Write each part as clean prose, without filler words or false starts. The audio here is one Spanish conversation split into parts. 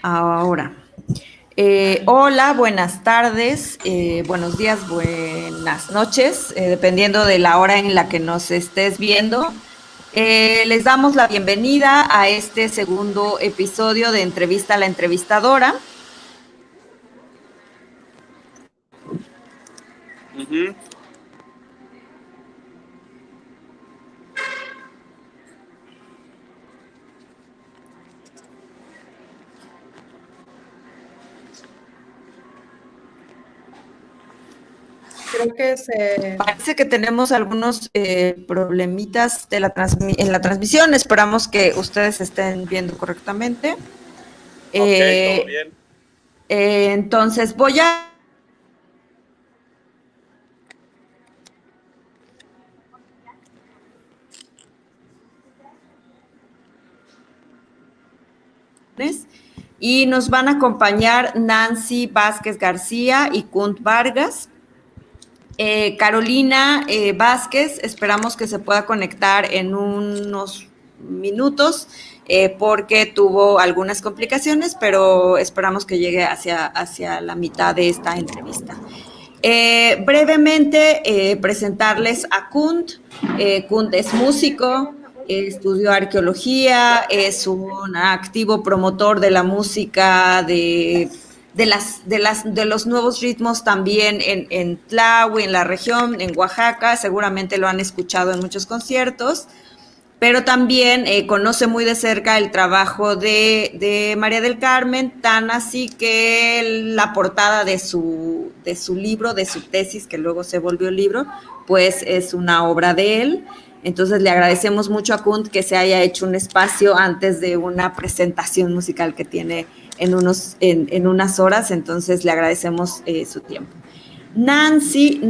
Ahora, hola, buenas tardes, buenos días, buenas noches, dependiendo de la hora en la que nos estés viendo. Les damos la bienvenida a este segundo episodio de Entrevista a la Entrevistadora. Ujú. Creo que se... Parece que tenemos algunos problemitas de en la transmisión. Esperamos que ustedes estén viendo correctamente. Ok, todo Eh, bien. entonces, voy a y nos van a acompañar Nancy Vázquez García y Kunt Vargas. Carolina Vázquez, esperamos que se pueda conectar en unos minutos porque tuvo algunas complicaciones, pero esperamos que llegue hacia la mitad de esta entrevista. Brevemente, presentarles a Kunt. Kunt es músico, estudió arqueología, es un activo promotor de la música de los nuevos ritmos también en Tlahui, en la región, en Oaxaca, seguramente lo han escuchado en muchos conciertos, pero también conoce muy de cerca el trabajo de María del Carmen, tan así que la portada de su libro, de su tesis, que luego se volvió libro, pues es una obra de él. Entonces le agradecemos mucho a Kunt que se haya hecho un espacio antes de una presentación musical que tiene en unas horas, entonces le agradecemos su tiempo. Nancy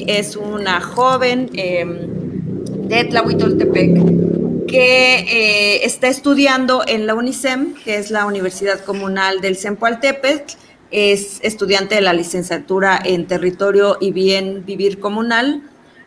es una joven de Tlahuitoltepec que está estudiando en la UNICEM, que es la Universidad Comunal del Zempoaltépetl. Es estudiante de la licenciatura en Territorio y Bien Vivir Comunal.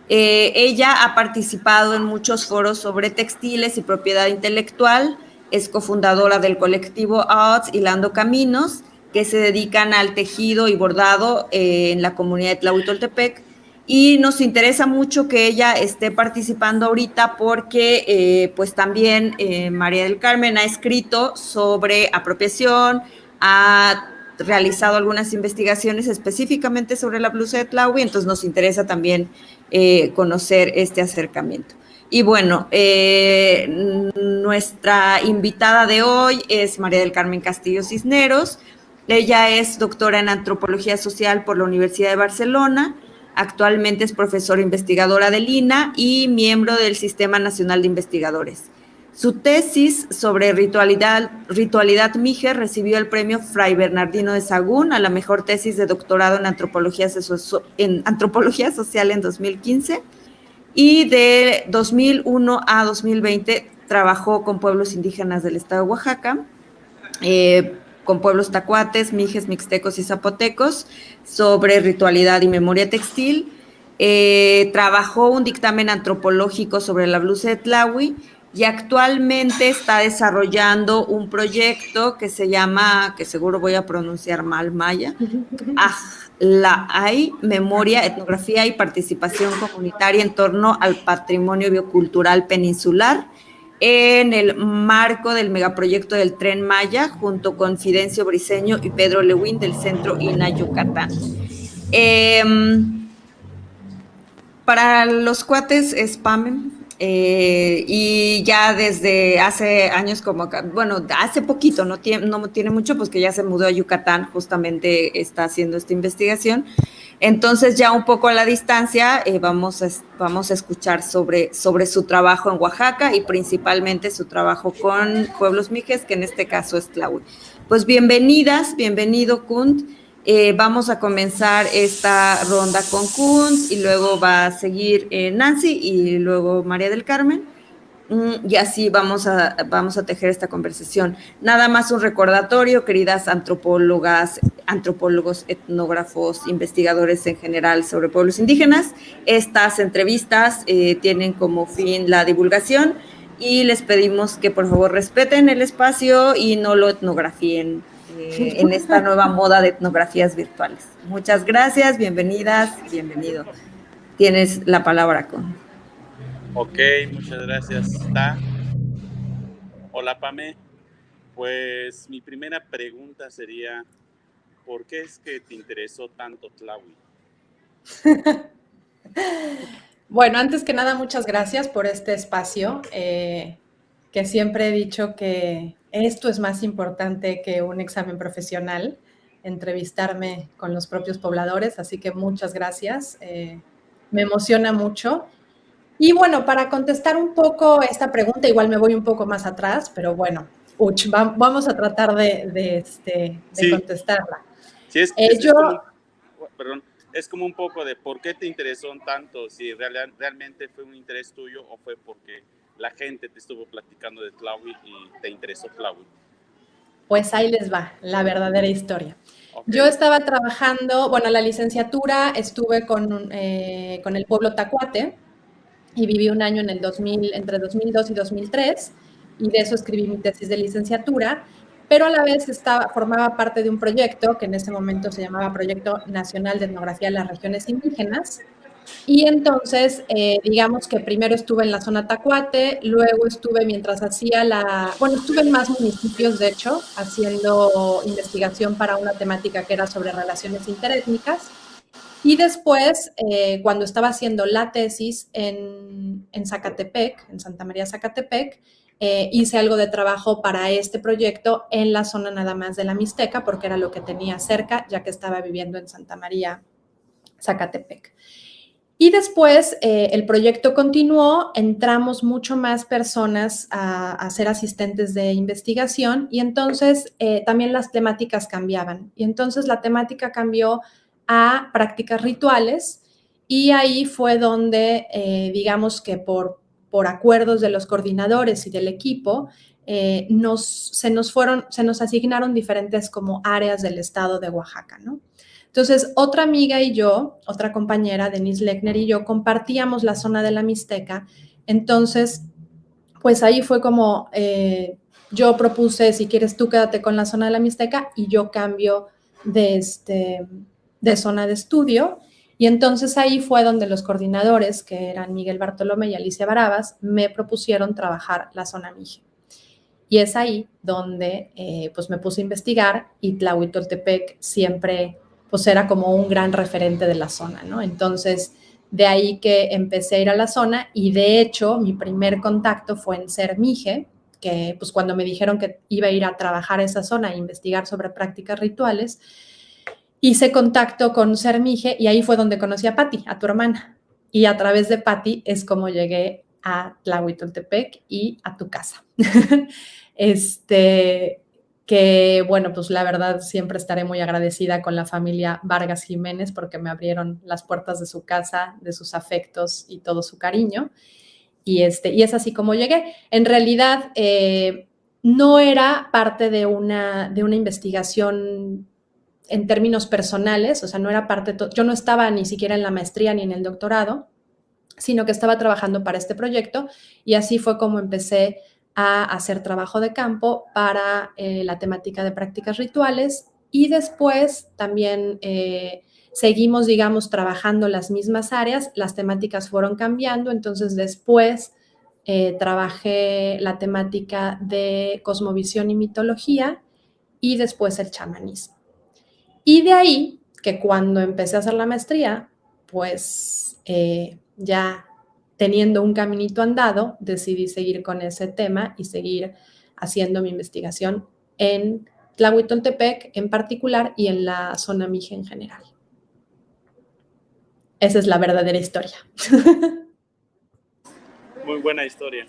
Ella ha participado en muchos foros sobre textiles y propiedad intelectual. Es cofundadora del colectivo Arts Hilando Caminos, que se dedican al tejido y bordado en la comunidad de Tlahuitoltepec. Y nos interesa mucho que ella esté participando ahorita porque pues también María del Carmen ha escrito sobre apropiación, ha realizado algunas investigaciones específicamente sobre la blusa de Tlahui, entonces nos interesa también conocer este acercamiento. Y bueno, nuestra invitada de hoy es María del Carmen Castillo Cisneros. Ella es doctora en Antropología Social por la Universidad de Barcelona. Actualmente es profesora investigadora del INA y miembro del Sistema Nacional de Investigadores. Su tesis sobre ritualidad mije recibió el premio Fray Bernardino de Sahagún a la mejor tesis de doctorado en antropología social en 2015, y de 2001 a 2020 trabajó con pueblos indígenas del estado de Oaxaca, con pueblos tacuates, mijes, mixtecos y zapotecos sobre ritualidad y memoria textil. Trabajó un dictamen antropológico sobre la blusa de Tlahui y actualmente está desarrollando un proyecto que se llama, que seguro voy a pronunciar mal maya, Hay Memoria, Etnografía y Participación Comunitaria en torno al patrimonio biocultural peninsular, en el marco del megaproyecto del Tren Maya, junto con Fidencio Briceño y Pedro Lewin del Centro INA Yucatán. Eh, para los cuates spam, y ya desde hace años, como, bueno, hace poquito, no tiene mucho, pues que ya se mudó a Yucatán, justamente está haciendo esta investigación. Entonces ya un poco a la distancia vamos a escuchar sobre su trabajo en Oaxaca y principalmente su trabajo con pueblos mijes, que en este caso es Tlahui. Pues bienvenido Kunt. Vamos a comenzar esta ronda con Kunz y luego va a seguir Nancy y luego María del Carmen. Y así vamos a tejer esta conversación. Nada más un recordatorio, queridas antropólogas, antropólogos, etnógrafos, investigadores en general sobre pueblos indígenas. Estas entrevistas tienen como fin la divulgación y les pedimos que por favor respeten el espacio y no lo etnografíen. en esta nueva moda de etnografías virtuales. Muchas gracias, bienvenidas, bienvenido. Tienes la palabra, Con. Ok, muchas gracias. ¿Está? Hola, Pame. Pues mi primera pregunta sería, ¿por qué es que te interesó tanto Tlahui? Bueno, antes que nada, muchas gracias por este espacio, que siempre he dicho que esto es más importante que un examen profesional, entrevistarme con los propios pobladores, así que muchas gracias, me emociona mucho. Y bueno, para contestar un poco esta pregunta, igual me voy un poco más atrás, pero bueno, vamos a tratar de Sí, contestarla. sí, Yo, es como perdón, es como un poco de por qué te interesó tanto, si realmente fue un interés tuyo o fue porque la gente te estuvo platicando de Tlahui y te interesó Tlahui. pues ahí les va la verdadera historia. Ok, Yo estaba trabajando, bueno, la licenciatura estuve con el pueblo Tacuate y viví un año en el 2000, entre 2002 y 2003, y de eso escribí mi tesis de licenciatura, pero a la vez formaba parte de un proyecto que en ese momento se llamaba Proyecto Nacional de Etnografía de las Regiones Indígenas. Y entonces, digamos que primero estuve en la zona Tacuate, luego estuve mientras hacía bueno, estuve en más municipios, de hecho, haciendo investigación para una temática que era sobre relaciones interétnicas. Y después, cuando estaba haciendo la tesis en Zacatepec, en Santa María Zacatepec, hice algo de trabajo para este proyecto en la zona nada más de la Mixteca, porque era lo que tenía cerca, ya que estaba viviendo en Santa María Zacatepec. Y después el proyecto continuó, entramos mucho más personas a ser asistentes de investigación y entonces también las temáticas cambiaban. Y entonces la temática cambió a prácticas rituales y ahí fue donde, digamos que por acuerdos de los coordinadores y del equipo, se nos asignaron diferentes como áreas del estado de Oaxaca, ¿no? Entonces, otra amiga y yo, otra compañera, Denise Lechner y yo, compartíamos la zona de la Mixteca. Entonces, pues ahí fue como yo propuse, si quieres tú quédate con la zona de la Mixteca y yo cambio de zona de estudio. Y entonces ahí fue donde los coordinadores, que eran Miguel Bartolomé y Alicia Barabas, me propusieron trabajar la zona Mije. Y es ahí donde pues me puse a investigar y Tlahuitoltepec siempre pues era como un gran referente de la zona, ¿no? Entonces, de ahí que empecé a ir a la zona y de hecho mi primer contacto fue en Cermije, que pues cuando me dijeron que iba a ir a trabajar a esa zona e investigar sobre prácticas rituales, hice contacto con Cermije y ahí fue donde conocí a Patti, a tu hermana. Y a través de Patti es como llegué a Tlahuitoltepec y a tu casa. Que bueno, pues la verdad siempre estaré muy agradecida con la familia Vargas Jiménez porque me abrieron las puertas de su casa, de sus afectos y todo su cariño. Y es así como llegué. En realidad, no era parte de una investigación en términos personales, o sea, no era parte, yo no estaba ni siquiera en la maestría ni en el doctorado, sino que estaba trabajando para este proyecto y así fue como empecé a hacer trabajo de campo para la temática de prácticas rituales y después también seguimos, digamos, trabajando las mismas áreas, las temáticas fueron cambiando, entonces después trabajé la temática de cosmovisión y mitología y después el chamanismo. Y de ahí que cuando empecé a hacer la maestría, pues ya teniendo un caminito andado, decidí seguir con ese tema y seguir haciendo mi investigación en Tlahuitoltepec en particular y en la zona Mije en general. Esa es la verdadera historia. muy buena historia.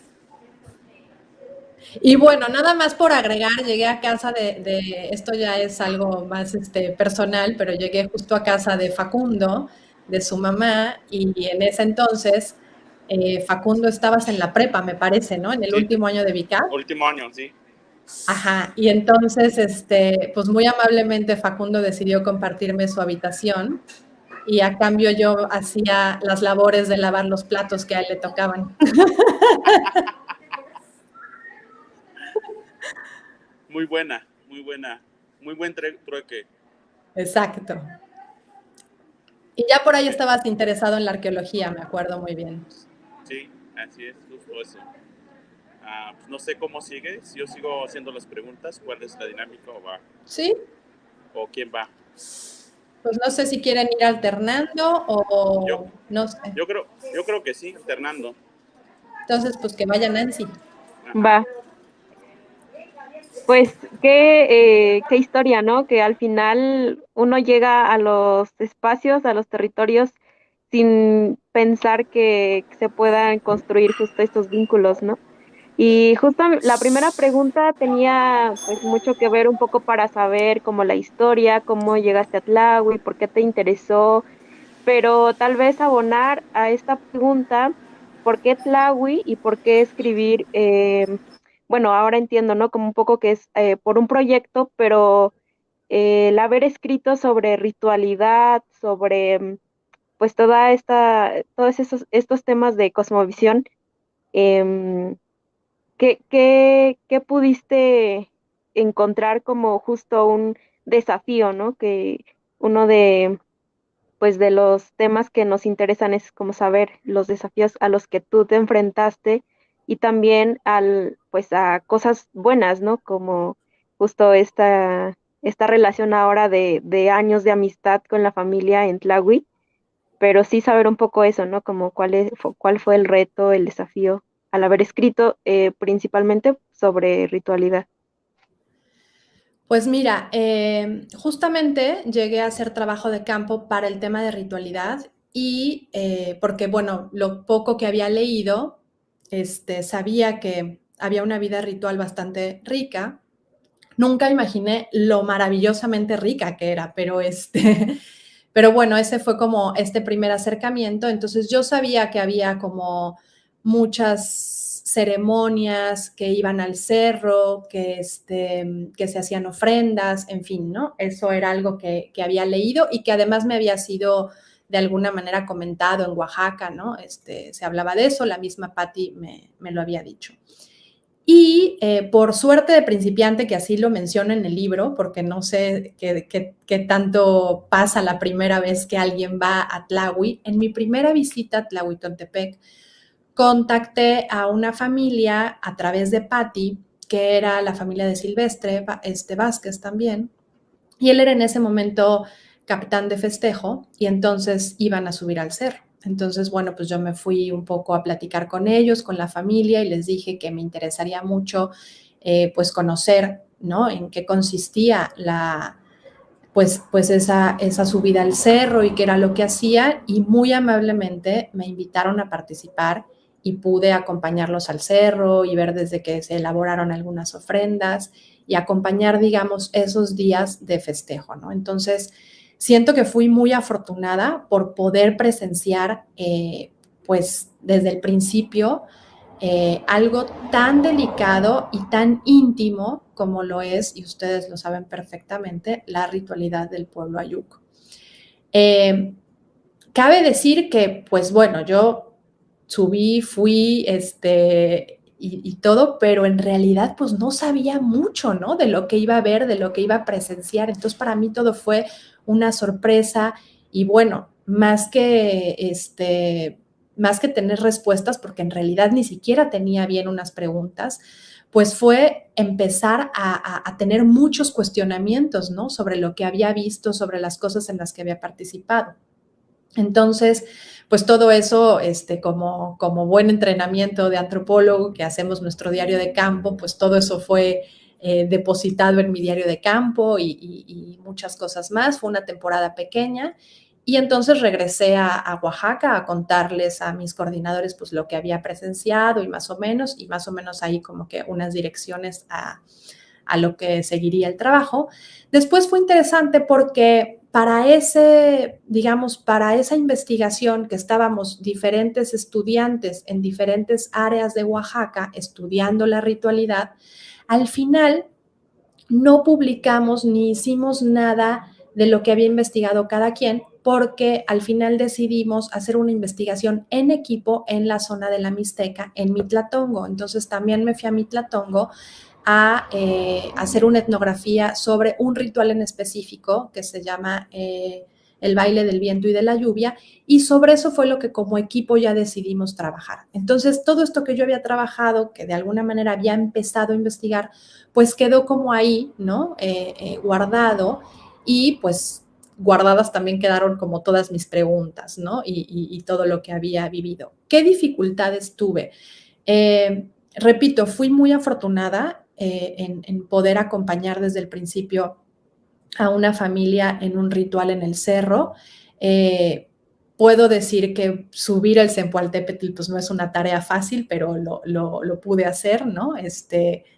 Y bueno, nada más por agregar, llegué a casa esto ya es algo más personal, pero llegué justo a casa de Facundo, de su mamá, y en ese entonces, Facundo, estabas en la prepa, me parece, ¿no? En el Sí, último año de VICAP. último año, sí. Ajá, y entonces, pues muy amablemente Facundo decidió compartirme su habitación y a cambio yo hacía las labores de lavar los platos que a él le tocaban. Muy buena, muy buena. muy buen trueque. Exacto. Y ya por ahí estabas interesado en la arqueología, me acuerdo muy bien. Sí, así es, justo eso. Pues no sé cómo sigue, si yo sigo haciendo las preguntas, cuál es la dinámica Sí, o quién va. pues no sé si quieren ir alternando Yo, o no sé. yo creo que sí, alternando. Entonces, pues que vaya Nancy. Ajá. Va, pues qué historia, ¿no? Que al final uno llega a los espacios, a los territorios, sin pensar que se puedan construir justo estos vínculos, ¿no? Y justo la primera pregunta tenía pues mucho que ver un poco para saber como la historia, cómo llegaste a Tlahui, por qué te interesó, pero tal vez abonar a esta pregunta, ¿por qué Tlahui y por qué escribir? Bueno, ahora entiendo, ¿no? Como un poco que es por un proyecto, pero el haber escrito sobre ritualidad, sobre pues todos estos temas de cosmovisión, em, ¿qué pudiste encontrar como justo un desafío, ¿no? Que uno pues de los temas que nos interesan es como saber los desafíos a los que tú te enfrentaste y también pues a cosas buenas, ¿no? Como justo esta relación ahora de años de amistad con la familia en Tlahui, pero sí saber un poco eso, ¿no? Como cuál fue el reto, el desafío al haber escrito principalmente sobre ritualidad. Pues mira, justamente llegué a hacer trabajo de campo para el tema de ritualidad y porque, bueno, lo poco que había leído, sabía que había una vida ritual bastante rica. Nunca imaginé lo maravillosamente rica que era, pero pero bueno, ese fue como este primer acercamiento. Entonces yo sabía que había como muchas ceremonias que iban al cerro, que se hacían ofrendas, en fin, ¿no? Eso era algo que había leído y que además me había sido de alguna manera comentado en Oaxaca, ¿no? Se hablaba de eso, la misma Patti me lo había dicho. Y por suerte de principiante, que así lo menciona en el libro, porque no sé qué tanto pasa la primera vez que alguien va a Tlahui, en mi primera visita a Tlahuitontepec, contacté a una familia a través de Patti, que era la familia de Silvestre, Vázquez también, y él era en ese momento capitán de festejo y entonces iban a subir al cerro. Entonces, bueno, pues yo me fui un poco a platicar con ellos, con la familia, y les dije que me interesaría mucho, pues, conocer, ¿no? En qué consistía pues esa subida al cerro y qué era lo que hacía, y muy amablemente me invitaron a participar y pude acompañarlos al cerro y ver desde que se elaboraron algunas ofrendas y acompañar, digamos, esos días de festejo, ¿no? Entonces, siento que fui muy afortunada por poder presenciar, pues, desde el principio, algo tan delicado y tan íntimo como lo es, y ustedes lo saben perfectamente, la ritualidad del pueblo Ayuco. Cabe decir que, pues bueno, yo subí, fui, y todo, pero en realidad pues no sabía mucho, ¿no? De lo que iba a ver, de lo que iba a presenciar. Entonces para mí todo fue una sorpresa y bueno, más que tener respuestas, porque en realidad ni siquiera tenía bien unas preguntas, pues fue empezar a tener muchos cuestionamientos, ¿no? Sobre lo que había visto, sobre las cosas en las que había participado. Entonces, pues todo eso, como buen entrenamiento de antropólogo que hacemos nuestro diario de campo, pues todo eso fue depositado en mi diario de campo y muchas cosas más. Fue una temporada pequeña y entonces regresé a Oaxaca a contarles a mis coordinadores pues lo que había presenciado y más o menos ahí como que unas direcciones a lo que seguiría el trabajo. Después fue interesante porque para esa investigación que estábamos diferentes estudiantes en diferentes áreas de Oaxaca estudiando la ritualidad, al final no publicamos ni hicimos nada de lo que había investigado cada quien, porque al final decidimos hacer una investigación en equipo en la zona de la Mixteca, en Mitlatongo. Entonces también me fui a Mitlatongo a hacer una etnografía sobre un ritual en específico que se llama el baile del viento y de la lluvia, y sobre eso fue lo que como equipo ya decidimos trabajar. Entonces, todo esto que yo había trabajado, que de alguna manera había empezado a investigar, pues quedó como ahí, ¿no? Guardado, y pues guardadas también quedaron como todas mis preguntas, ¿no? Y todo lo que había vivido. ¿Qué dificultades tuve? Repito, fui muy afortunada en poder acompañar desde el principio a una familia en un ritual en el cerro. Puedo decir que subir el Zempoaltépetl pues no es una tarea fácil, pero lo pude hacer, ¿no?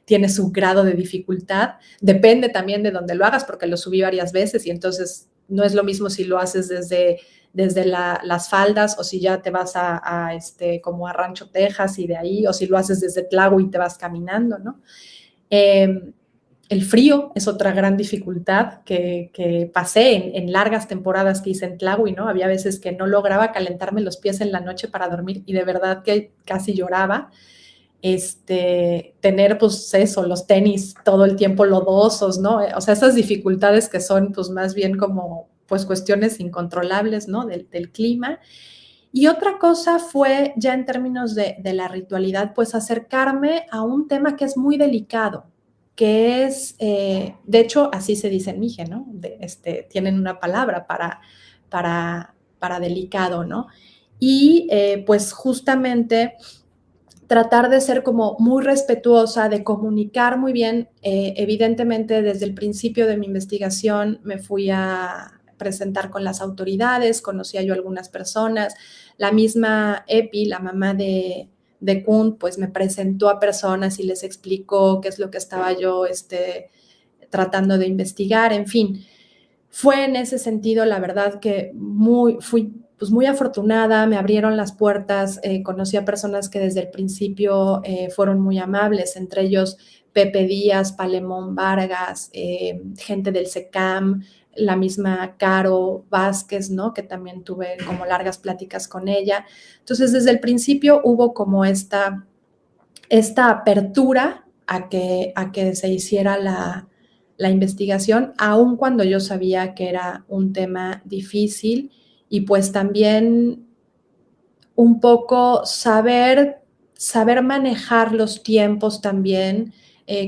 Tiene su grado de dificultad. Depende también de dónde lo hagas, porque lo subí varias veces y entonces no es lo mismo si lo haces desde las faldas o si ya te vas como a Rancho Texas y de ahí, o si lo haces desde Tláhuac y te vas caminando, ¿no? El frío es otra gran dificultad que pasé en largas temporadas que hice en Tláhuac, ¿no? Había veces que no lograba calentarme los pies en la noche para dormir y de verdad que casi lloraba. Tener, pues eso, los tenis todo el tiempo lodosos, ¿no? O sea, esas dificultades que son, pues más bien como, pues cuestiones incontrolables, ¿no? Del clima. Y otra cosa fue, ya en términos de la ritualidad, pues acercarme a un tema que es muy delicado, que es, de hecho, así se dice en Mije, ¿no? Tienen una palabra para delicado, ¿no? Y pues justamente tratar de ser como muy respetuosa, de comunicar muy bien. Evidentemente, desde el principio de mi investigación me fui a presentar con las autoridades, conocía yo a algunas personas, la misma Epi, la mamá de Kunt, pues me presentó a personas y les explicó qué es lo que estaba yo tratando de investigar, en fin. Fue en ese sentido, la verdad, que fui pues muy afortunada, me abrieron las puertas, conocí a personas que desde el principio fueron muy amables, entre ellos Pepe Díaz, Palemón Vargas, gente del SECAM, la misma Caro Vázquez, ¿no? Que también tuve como largas pláticas con ella. Entonces, desde el principio hubo como esta apertura a que se hiciera la investigación, aun cuando yo sabía que era un tema difícil, y pues también un poco saber manejar los tiempos también.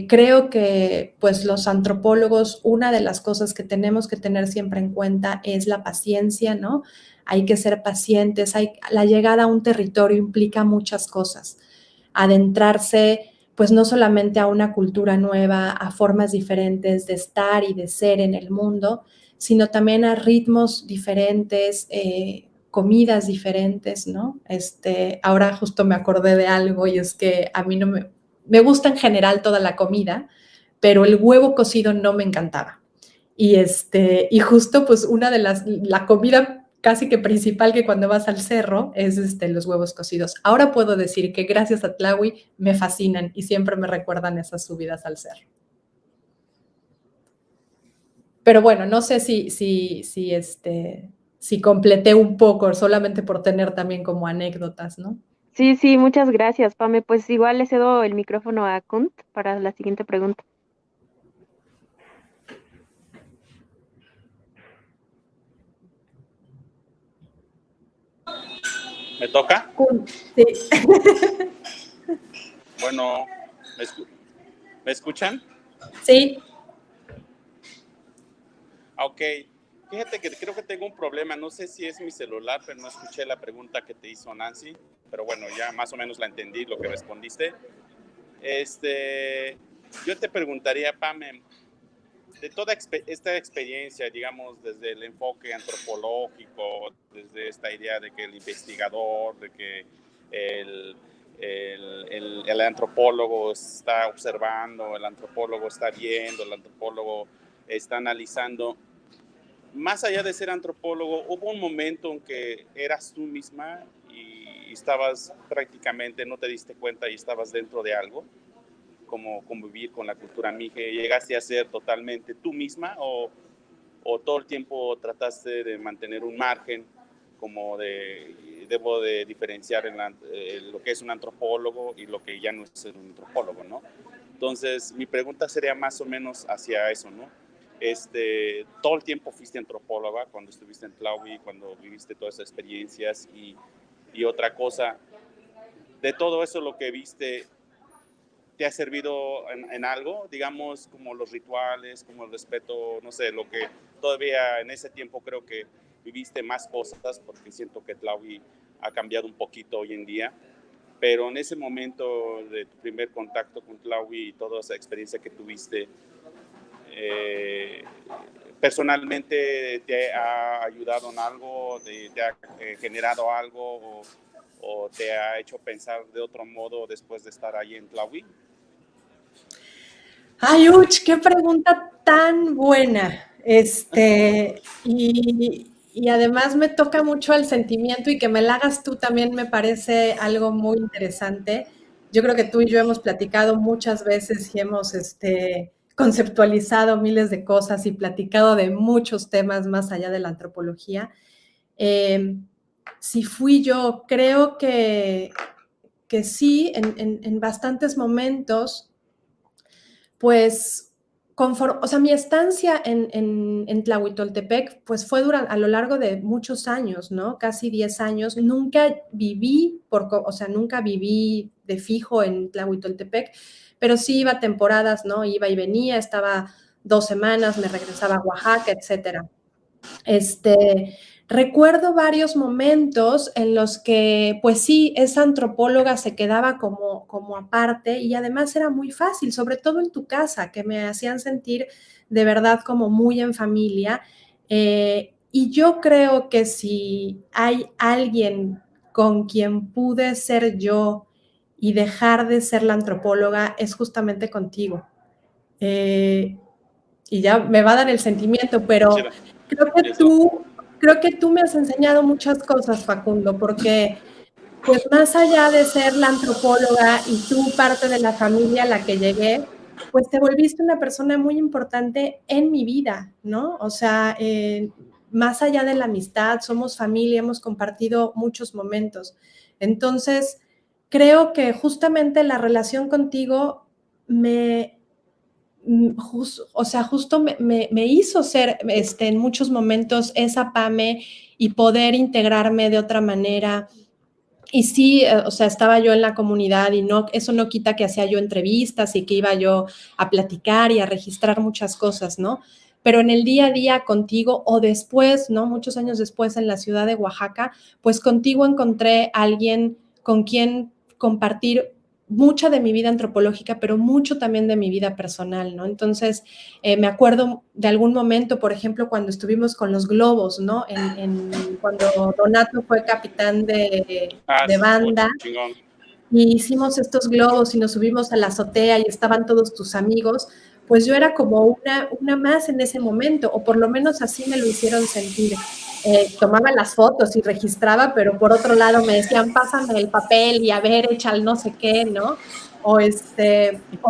Creo que pues los antropólogos, una de las cosas que tenemos que tener siempre en cuenta es la paciencia, ¿no? Hay que ser pacientes, la llegada a un territorio implica muchas cosas, adentrarse pues no solamente a una cultura nueva, a formas diferentes de estar y de ser en el mundo, sino también a ritmos diferentes, comidas diferentes, ¿no? Ahora justo me acordé de algo, y es que a mí no me gusta en general toda la comida, pero el huevo cocido no me encantaba. Y justo pues la comida casi que principal que cuando vas al cerro es los huevos cocidos. Ahora puedo decir que gracias a Tláhuac me fascinan y siempre me recuerdan esas subidas al cerro. Pero bueno, no sé si completé un poco, solamente por tener también como anécdotas, ¿no? Sí, sí, muchas gracias, Pame. Pues igual le cedo el micrófono a Kunt para la siguiente pregunta. ¿Me toca? Sí. Bueno, ¿me escuchan? Sí. Ok. Fíjate que creo que tengo un problema. No sé si es mi celular, pero no escuché la pregunta que te hizo Nancy. Pero bueno, ya más o menos la entendí, lo que respondiste. Yo te preguntaría, Pame, de toda esta experiencia, digamos, desde el enfoque antropológico, desde esta idea de que el investigador, de que el antropólogo está observando, el antropólogo está viendo, el antropólogo está analizando, más allá de ser antropólogo, hubo un momento en que eras tú misma y estabas prácticamente, no te diste cuenta y estabas dentro de algo, como convivir con la cultura mije. ¿Llegaste a ser totalmente tú misma o todo el tiempo trataste de mantener un margen, como debo de diferenciar lo que es un antropólogo y lo que ya no es ser un antropólogo, ¿no? Entonces, mi pregunta sería más o menos hacia eso, ¿no? Todo el tiempo fuiste antropóloga cuando estuviste en Tlahui, cuando viviste todas esas experiencias y otra cosa, de todo eso lo que viste, ¿te ha servido en algo? Digamos, como los rituales, como el respeto, no sé, lo que todavía en ese tiempo creo que viviste más cosas, porque siento que Tlahui ha cambiado un poquito hoy en día, pero en ese momento de tu primer contacto con Tlahui y toda esa experiencia que tuviste, personalmente te ha ayudado en algo, te ha generado algo o te ha hecho pensar de otro modo después de estar ahí en Tlahui? Ay, Uch, qué pregunta tan buena. Y además me toca mucho el sentimiento y que me la hagas tú también me parece algo muy interesante. Yo creo que tú y yo hemos platicado muchas veces y hemos conceptualizado miles de cosas y platicado de muchos temas más allá de la antropología. Si fui yo, creo que sí, en bastantes momentos, pues, o sea, mi estancia en Tlahuitoltepec, pues fue a lo largo de muchos años, ¿no? Casi 10 años. Nunca viví, nunca viví de fijo en Tlahuitoltepec, pero sí iba a temporadas, ¿no? Iba y venía, estaba 2 semanas, me regresaba a Oaxaca, etcétera. Recuerdo varios momentos en los que, pues sí, esa antropóloga se quedaba como aparte y además era muy fácil, sobre todo en tu casa, que me hacían sentir de verdad como muy en familia. Y yo creo que si hay alguien con quien pude ser yo y dejar de ser la antropóloga, es justamente contigo. Y ya me va a dar el sentimiento, pero creo que tú me has enseñado muchas cosas, Facundo, porque pues más allá de ser la antropóloga y tú parte de la familia a la que llegué, pues te volviste una persona muy importante en mi vida, ¿no? O sea, más allá de la amistad, somos familia, hemos compartido muchos momentos. Entonces, creo que justamente la relación contigo justo me hizo ser en muchos momentos esa Pame y poder integrarme de otra manera. Y sí, o sea, estaba yo en la comunidad y eso no quita que hacía yo entrevistas y que iba yo a platicar y a registrar muchas cosas, ¿no? Pero en el día a día contigo o después, ¿no? Muchos años después en la ciudad de Oaxaca, pues contigo encontré a alguien con quien compartir mucha de mi vida antropológica, pero mucho también de mi vida personal, ¿no? Entonces, me acuerdo de algún momento, por ejemplo, cuando estuvimos con los globos, ¿no? Cuando Donato fue capitán de banda, y hicimos estos globos y nos subimos a la azotea y estaban todos tus amigos, pues yo era como una más en ese momento, o por lo menos así me lo hicieron sentir. Tomaba las fotos y registraba, pero por otro lado me decían, pásame el papel y a ver, echa el no sé qué, ¿no? O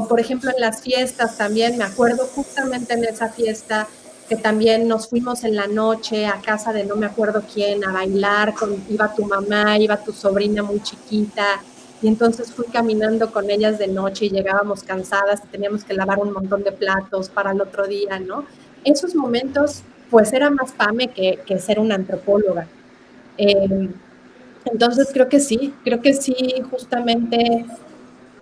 por ejemplo en las fiestas también, me acuerdo justamente en esa fiesta que también nos fuimos en la noche a casa de no me acuerdo quién, a bailar, iba tu mamá, iba tu sobrina muy chiquita, y entonces fui caminando con ellas de noche y llegábamos cansadas y teníamos que lavar un montón de platos para el otro día, ¿no? Esos momentos, pues era más Pame que ser una antropóloga. Entonces creo que sí, justamente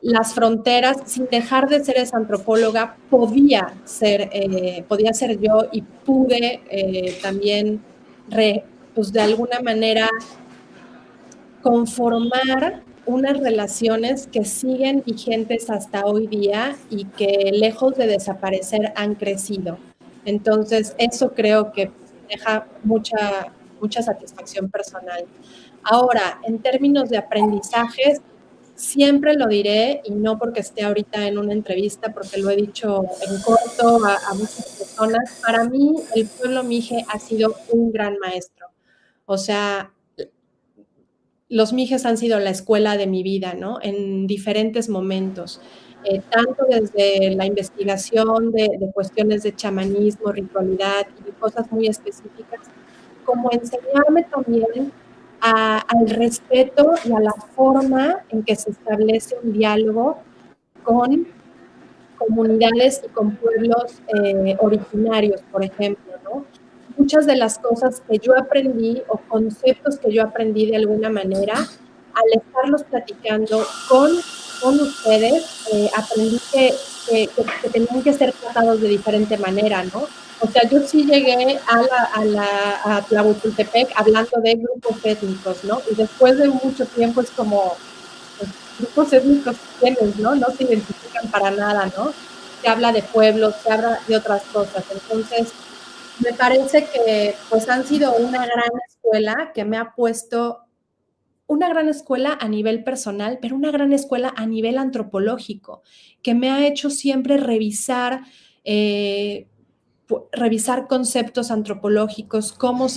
las fronteras, sin dejar de ser esa antropóloga, podía ser yo y pude también, pues de alguna manera, conformar unas relaciones que siguen vigentes hasta hoy día y que lejos de desaparecer han crecido. Entonces, eso creo que deja mucha satisfacción personal. Ahora, en términos de aprendizajes, siempre lo diré, y no porque esté ahorita en una entrevista, porque lo he dicho en corto a muchas personas, para mí el pueblo Mije ha sido un gran maestro. O sea, los Mijes han sido la escuela de mi vida, ¿no? En diferentes momentos, tanto desde la investigación de cuestiones de chamanismo, ritualidad y cosas muy específicas, como enseñarme también al respeto y a la forma en que se establece un diálogo con comunidades y con pueblos originarios, por ejemplo, ¿no? Muchas de las cosas que yo aprendí o conceptos que yo aprendí de alguna manera, al estarlos platicando con ustedes, aprendí que tenían que ser tratados de diferente manera, ¿no? O sea, yo sí llegué a Tlahuitoltepec hablando de grupos étnicos, ¿no? Y después de mucho tiempo es como, pues, grupos étnicos tienes, ¿no? No se identifican para nada, ¿no? Se habla de pueblos, se habla de otras cosas. Entonces, me parece que pues han sido una gran escuela que me ha puesto, una gran escuela a nivel personal, pero una gran escuela a nivel antropológico, que me ha hecho siempre eh, revisar conceptos antropológicos, cómo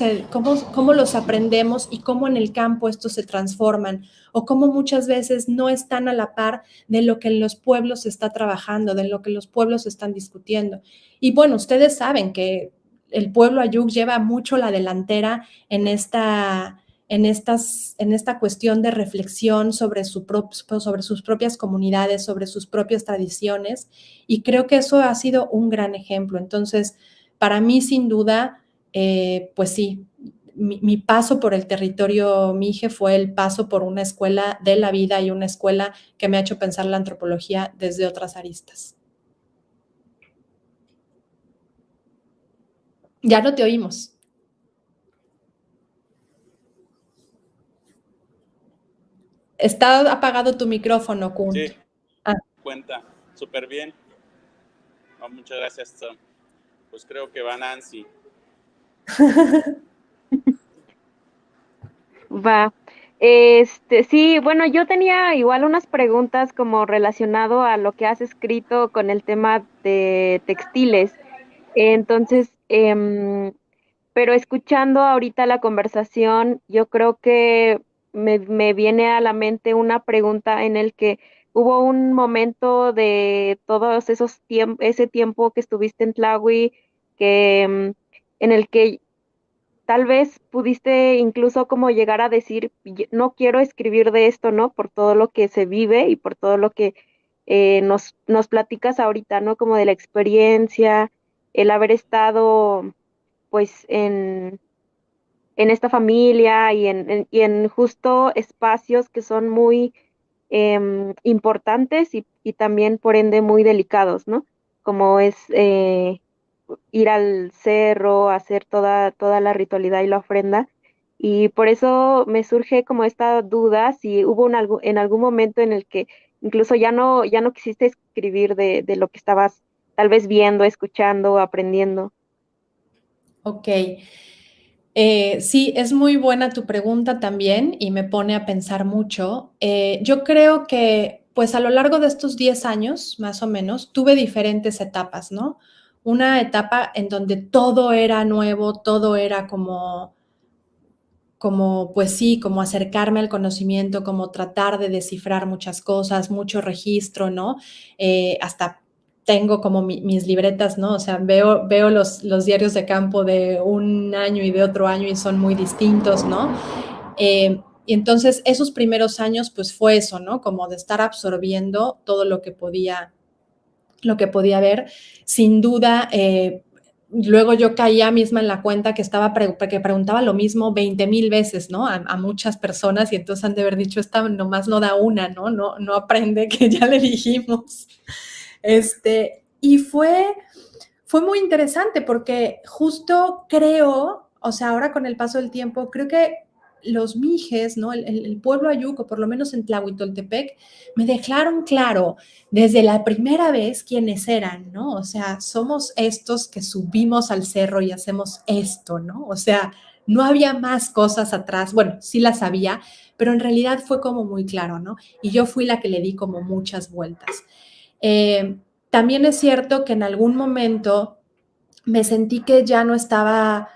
los aprendemos y cómo en el campo estos se transforman, o cómo muchas veces no están a la par de lo que en los pueblos se está trabajando, de lo que los pueblos están discutiendo. Y bueno, ustedes saben que el pueblo Ayuk lleva mucho la delantera en esta cuestión de reflexión sobre sus propias comunidades, sobre sus propias tradiciones, y creo que eso ha sido un gran ejemplo. Entonces, para mí, sin duda, pues sí, mi paso por el territorio Mije fue el paso por una escuela de la vida y una escuela que me ha hecho pensar la antropología desde otras aristas. Ya no te oímos. Está apagado tu micrófono, Kunt. Sí, cuenta, súper bien. Oh, muchas gracias, Tom. Pues creo que va Nancy. Va. Sí, bueno, yo tenía igual unas preguntas como relacionado a lo que has escrito con el tema de textiles. Entonces, pero escuchando ahorita la conversación, yo creo que me viene a la mente una pregunta en el que hubo un momento de todos ese tiempo que estuviste en Tlahui, que en el que tal vez pudiste incluso como llegar a decir, No quiero escribir de esto, ¿no? Por todo lo que se vive y por todo lo que nos platicas ahorita, ¿no? Como de la experiencia, el haber estado pues en esta familia y en justo espacios que son muy importantes y también por ende muy delicados, ¿no? Como es ir al cerro, hacer toda la ritualidad y la ofrenda. Y por eso me surge como esta duda si hubo en algún momento en el que incluso ya no quisiste escribir de lo que estabas tal vez viendo, escuchando, aprendiendo. Ok. Sí, es muy buena tu pregunta también y me pone a pensar mucho. Yo creo que, pues a lo largo de estos 10 años, más o menos, tuve diferentes etapas, ¿no? Una etapa en donde todo era nuevo, todo era pues sí, como acercarme al conocimiento, como tratar de descifrar muchas cosas, mucho registro, ¿no? Hasta tengo como mis libretas, ¿no? O sea, veo los diarios de campo de un año y de otro año y son muy distintos, ¿no? Y entonces esos primeros años, pues fue eso, ¿no? Como de estar absorbiendo todo lo que podía ver. Sin duda, luego yo caía misma en la cuenta que que preguntaba lo mismo 20,000 veces, ¿no? A muchas personas y entonces han de haber dicho, esta nomás no da una, ¿no? No aprende, que ya le dijimos. Y fue muy interesante porque justo creo, o sea, ahora con el paso del tiempo, creo que los mijes, ¿no? El pueblo ayuco, por lo menos en Tlahuitoltepec, me dejaron claro desde la primera vez quiénes eran, ¿no? O sea, somos estos que subimos al cerro y hacemos esto, ¿no? O sea, no había más cosas atrás. Bueno, sí las había, pero en realidad fue como muy claro, ¿no? Y yo fui la que le di como muchas vueltas. También es cierto que en algún momento me sentí que ya no estaba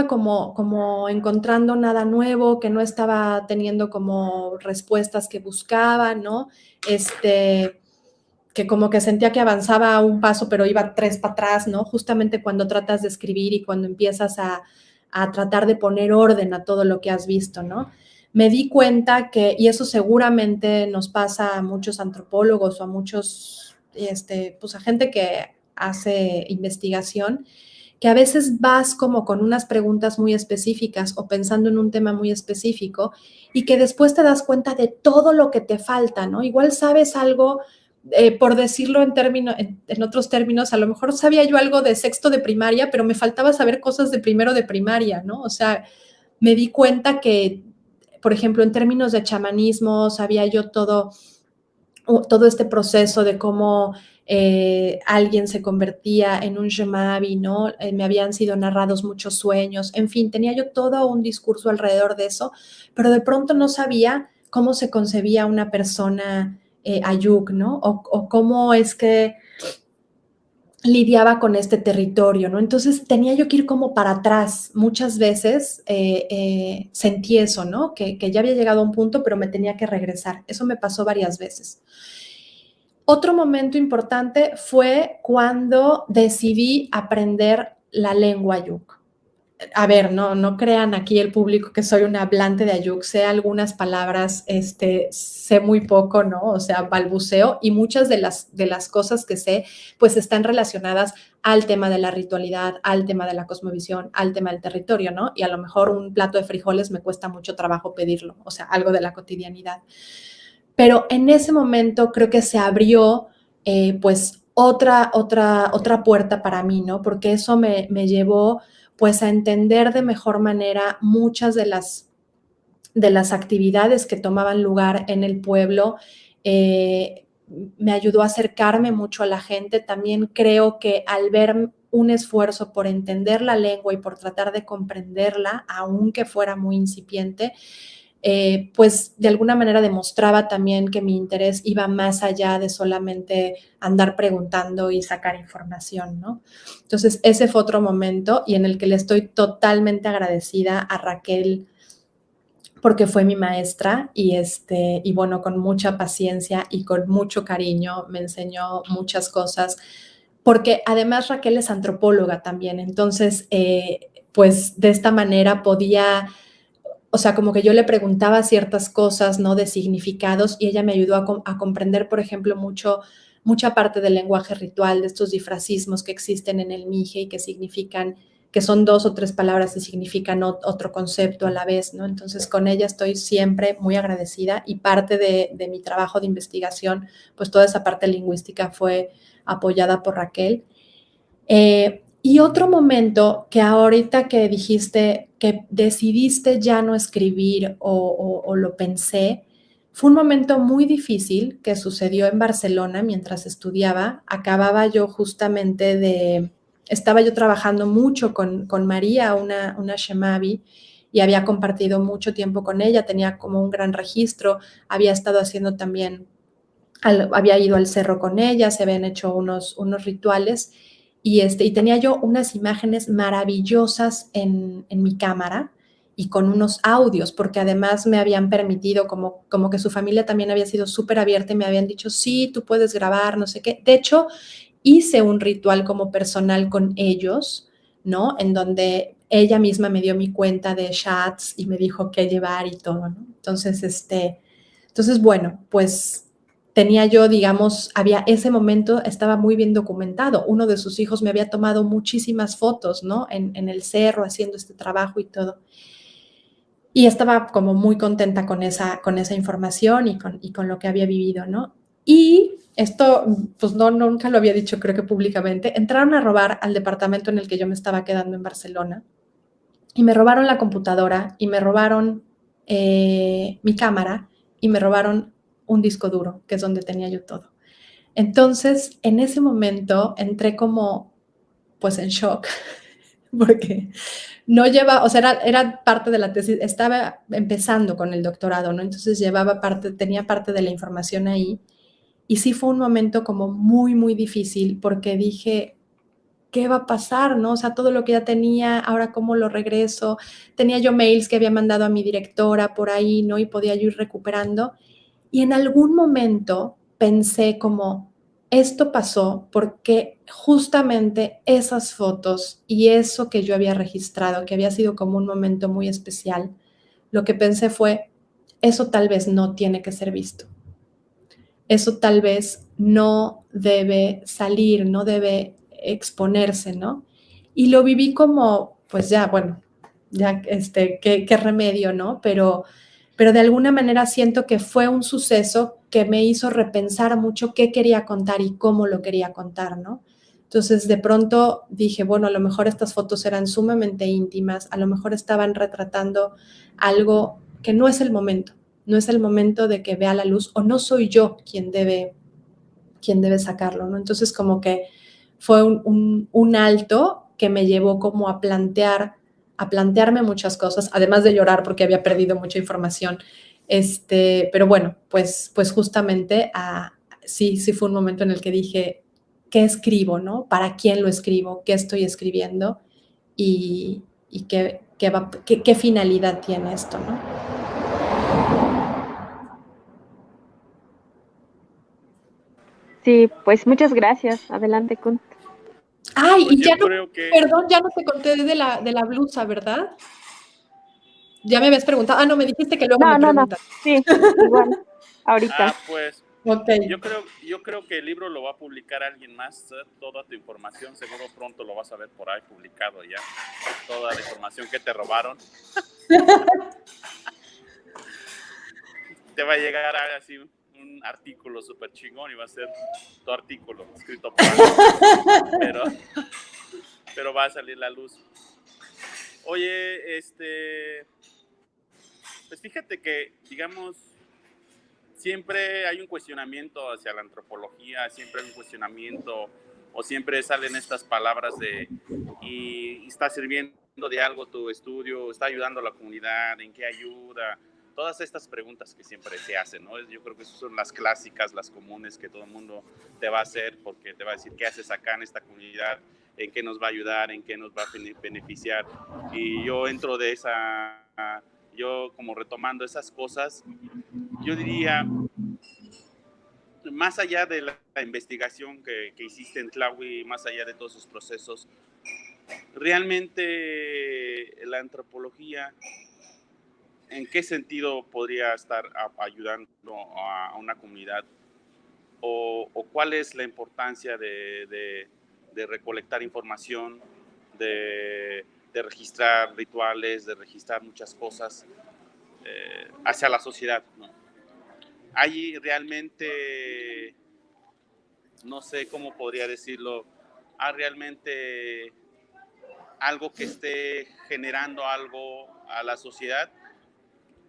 como encontrando nada nuevo, que no estaba teniendo como respuestas que buscaba, ¿no? Que como que sentía que avanzaba un paso, pero iba 3 para atrás, ¿no? Justamente cuando tratas de escribir y cuando empiezas a tratar de poner orden a todo lo que has visto, ¿no? Me di cuenta que, y eso seguramente nos pasa a muchos antropólogos o a muchos pues a gente que hace investigación, que a veces vas como con unas preguntas muy específicas o pensando en un tema muy específico y que después te das cuenta de todo lo que te falta, ¿no? Igual sabes algo, por decirlo en otros términos, a lo mejor sabía yo algo de sexto de primaria, pero me faltaba saber cosas de primero de primaria, ¿no? O sea, me di cuenta que, por ejemplo, en términos de chamanismo, sabía yo todo este proceso de cómo alguien se convertía en un shemavi, ¿no? Me habían sido narrados muchos sueños, en fin, tenía yo todo un discurso alrededor de eso, pero de pronto no sabía cómo se concebía una persona ayuk, ¿no? O cómo es que lidiaba con este territorio, ¿no? Entonces tenía yo que ir como para atrás. Muchas veces sentí eso, ¿no? Que ya había llegado a un punto, pero me tenía que regresar. Eso me pasó varias veces. Otro momento importante fue cuando decidí aprender la lengua ayuk. A ver, no crean aquí el público que soy un hablante de ayuk, sé algunas palabras, sé muy poco, ¿no? O sea, balbuceo y muchas de las cosas que sé, pues están relacionadas al tema de la ritualidad, al tema de la cosmovisión, al tema del territorio, ¿no? Y a lo mejor un plato de frijoles me cuesta mucho trabajo pedirlo, o sea, algo de la cotidianidad. Pero en ese momento creo que se abrió, pues, otra puerta para mí, ¿no? Porque eso me llevó pues a entender de mejor manera muchas de las actividades que tomaban lugar en el pueblo. Me ayudó a acercarme mucho a la gente. También creo que al ver un esfuerzo por entender la lengua y por tratar de comprenderla, aunque fuera muy incipiente, pues de alguna manera demostraba también que mi interés iba más allá de solamente andar preguntando y sacar información, ¿no? Entonces, ese fue otro momento y en el que le estoy totalmente agradecida a Raquel porque fue mi maestra y bueno, con mucha paciencia y con mucho cariño me enseñó muchas cosas, porque además Raquel es antropóloga también, entonces, pues de esta manera podía, o sea, como que yo le preguntaba ciertas cosas, ¿no? De significados y ella me ayudó a comprender, por ejemplo, mucha parte del lenguaje ritual, de estos difracismos que existen en el mije y que significan, que son 2 o 3 palabras y significan otro concepto a la vez, ¿no? Entonces, con ella estoy siempre muy agradecida y parte de mi trabajo de investigación, pues toda esa parte lingüística fue apoyada por Raquel. Y otro momento que ahorita que dijiste que decidiste ya no escribir o lo pensé, fue un momento muy difícil que sucedió en Barcelona mientras estudiaba. Acababa yo justamente estaba yo trabajando mucho con María, una shemavi, y había compartido mucho tiempo con ella, tenía como un gran registro, había estado haciendo también, había ido al cerro con ella, se habían hecho unos rituales y tenía yo unas imágenes maravillosas en mi cámara y con unos audios, porque además me habían permitido, como que su familia también había sido súper abierta y me habían dicho, sí, tú puedes grabar, no sé qué. De hecho, hice un ritual como personal con ellos, ¿no? En donde ella misma me dio mi cuenta de chats y me dijo qué llevar y todo, ¿no? Entonces, bueno, pues tenía yo, digamos, había ese momento, estaba muy bien documentado. Uno de sus hijos me había tomado muchísimas fotos, ¿no? En el cerro, haciendo este trabajo y todo. Y estaba como muy contenta con esa información y con lo que había vivido, ¿no? Y esto, pues no, nunca lo había dicho, creo que públicamente. Entraron a robar al departamento en el que yo me estaba quedando en Barcelona y me robaron la computadora y me robaron mi cámara y me robaron un disco duro, que es donde tenía yo todo. Entonces, en ese momento entré como, pues, en shock, porque no lleva, o sea, era parte de la tesis, estaba empezando con el doctorado, ¿no? Entonces tenía parte de la información ahí, y sí fue un momento como muy, muy difícil, porque dije, ¿qué va a pasar, no? O sea, todo lo que ya tenía, ahora cómo lo regreso. Tenía yo mails que había mandado a mi directora por ahí, ¿no? Y podía yo ir recuperando. Y en algún momento pensé como, esto pasó porque justamente esas fotos y eso que yo había registrado, que había sido como un momento muy especial, lo que pensé fue, eso tal vez no tiene que ser visto. Eso tal vez no debe salir, no debe exponerse, ¿no? Y lo viví como, pues ya, bueno, ya qué remedio, ¿no? Pero de alguna manera siento que fue un suceso que me hizo repensar mucho qué quería contar y cómo lo quería contar, ¿no? Entonces, de pronto dije, bueno, a lo mejor estas fotos eran sumamente íntimas, a lo mejor estaban retratando algo que no es el momento, no es el momento de que vea la luz, o no soy yo quien debe sacarlo, ¿no? Entonces, como que fue un alto que me llevó como a plantearme muchas cosas, además de llorar porque había perdido mucha información. Pero bueno, pues justamente sí fue un momento en el que dije, ¿qué escribo, no? ¿Para quién lo escribo? ¿Qué estoy escribiendo? Y qué finalidad tiene esto, ¿no? Sí, pues muchas gracias. Adelante, Kunt. Ay, Pues y yo ya no, creo que, perdón, ya no te conté de la blusa, ¿verdad? Ya me habías preguntado. Ah, no, me dijiste que luego me No. preguntas. Sí, igual. Ahorita. pues Ok. yo creo que el libro lo va a publicar alguien más, toda tu información, seguro pronto lo vas a ver por ahí publicado ya, toda la información que te robaron. Te va a llegar así un artículo súper chingón y va a ser tu artículo escrito por alguien, pero va a salir la luz. Oye, pues fíjate que, digamos, siempre hay un cuestionamiento hacia la antropología, siempre hay un cuestionamiento, o siempre salen estas palabras y está sirviendo de algo tu estudio, está ayudando a la comunidad, ¿en qué ayuda? Todas estas preguntas que siempre se hacen, ¿no? Yo creo que esas son las clásicas, las comunes que todo el mundo te va a hacer, porque te va a decir, ¿qué haces acá en esta comunidad? ¿En qué nos va a ayudar? ¿En qué nos va a beneficiar? Y yo entro de yo como retomando esas cosas, yo diría, más allá de la investigación que hiciste en Tlahui, más allá de todos sus procesos, realmente la antropología, ¿en qué sentido podría estar ayudando a una comunidad? ¿O cuál es la importancia de recolectar información, de registrar rituales, de registrar muchas cosas hacia la sociedad, ¿no? Hay realmente, no sé cómo podría decirlo, hay realmente algo que esté generando algo a la sociedad,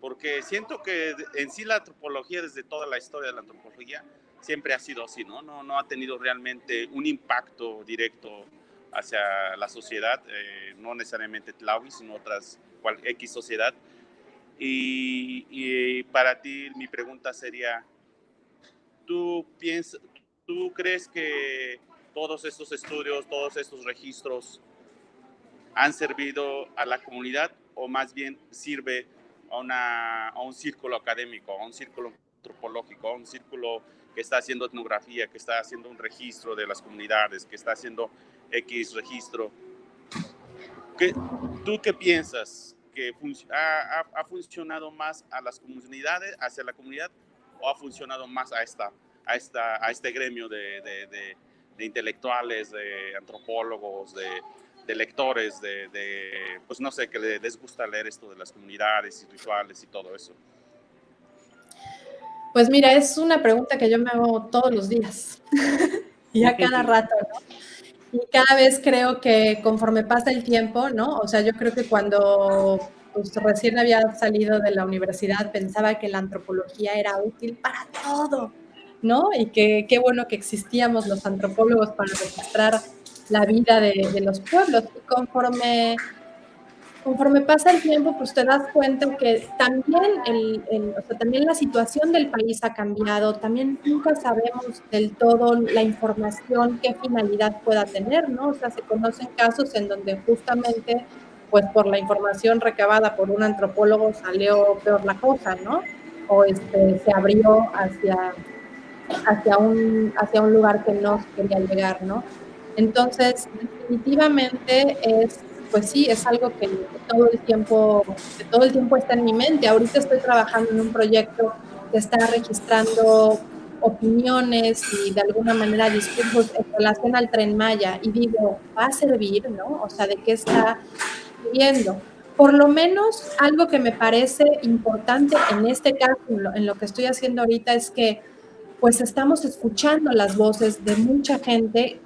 porque siento que en sí la antropología, desde toda la historia de la antropología, siempre ha sido así, ¿no? No ha tenido realmente un impacto directo hacia la sociedad, no necesariamente Tlahui, sino otras, X sociedad. Y para ti mi pregunta sería, ¿tú crees que todos estos estudios, todos estos registros han servido a la comunidad o más bien sirve a un círculo académico, a un círculo antropológico, a un círculo que está haciendo etnografía, que está haciendo un registro de las comunidades, que está haciendo X registro? ¿Tú qué piensas? ¿Que ha funcionado más a las comunidades, hacia la comunidad, o ha funcionado más a este gremio de intelectuales, de antropólogos, de lectores, pues no sé, que les gusta leer esto de las comunidades y rituales y todo eso? Pues mira, es una pregunta que yo me hago todos los días y a cada rato, ¿no? Y cada vez creo que conforme pasa el tiempo, ¿no? O sea, yo creo que cuando pues, recién había salido de la universidad pensaba que la antropología era útil para todo, ¿no? Y que qué bueno que existíamos los antropólogos para registrar la vida de los pueblos. Y conforme pasa el tiempo, pues te das cuenta que también, o sea, también la situación del país ha cambiado, también nunca sabemos del todo la información, qué finalidad pueda tener, ¿no? O sea, se conocen casos en donde justamente, pues por la información recabada por un antropólogo salió peor la cosa, ¿no? O se abrió hacia un lugar que no se quería llegar, ¿no? Entonces, definitivamente pues sí, es algo que todo el tiempo está en mi mente. Ahorita estoy trabajando en un proyecto que está registrando opiniones y de alguna manera discursos en relación al Tren Maya y digo, ¿va a servir, no? O sea, ¿de qué está sirviendo? Por lo menos algo que me parece importante en este caso, en lo que estoy haciendo ahorita, es que pues estamos escuchando las voces de mucha gente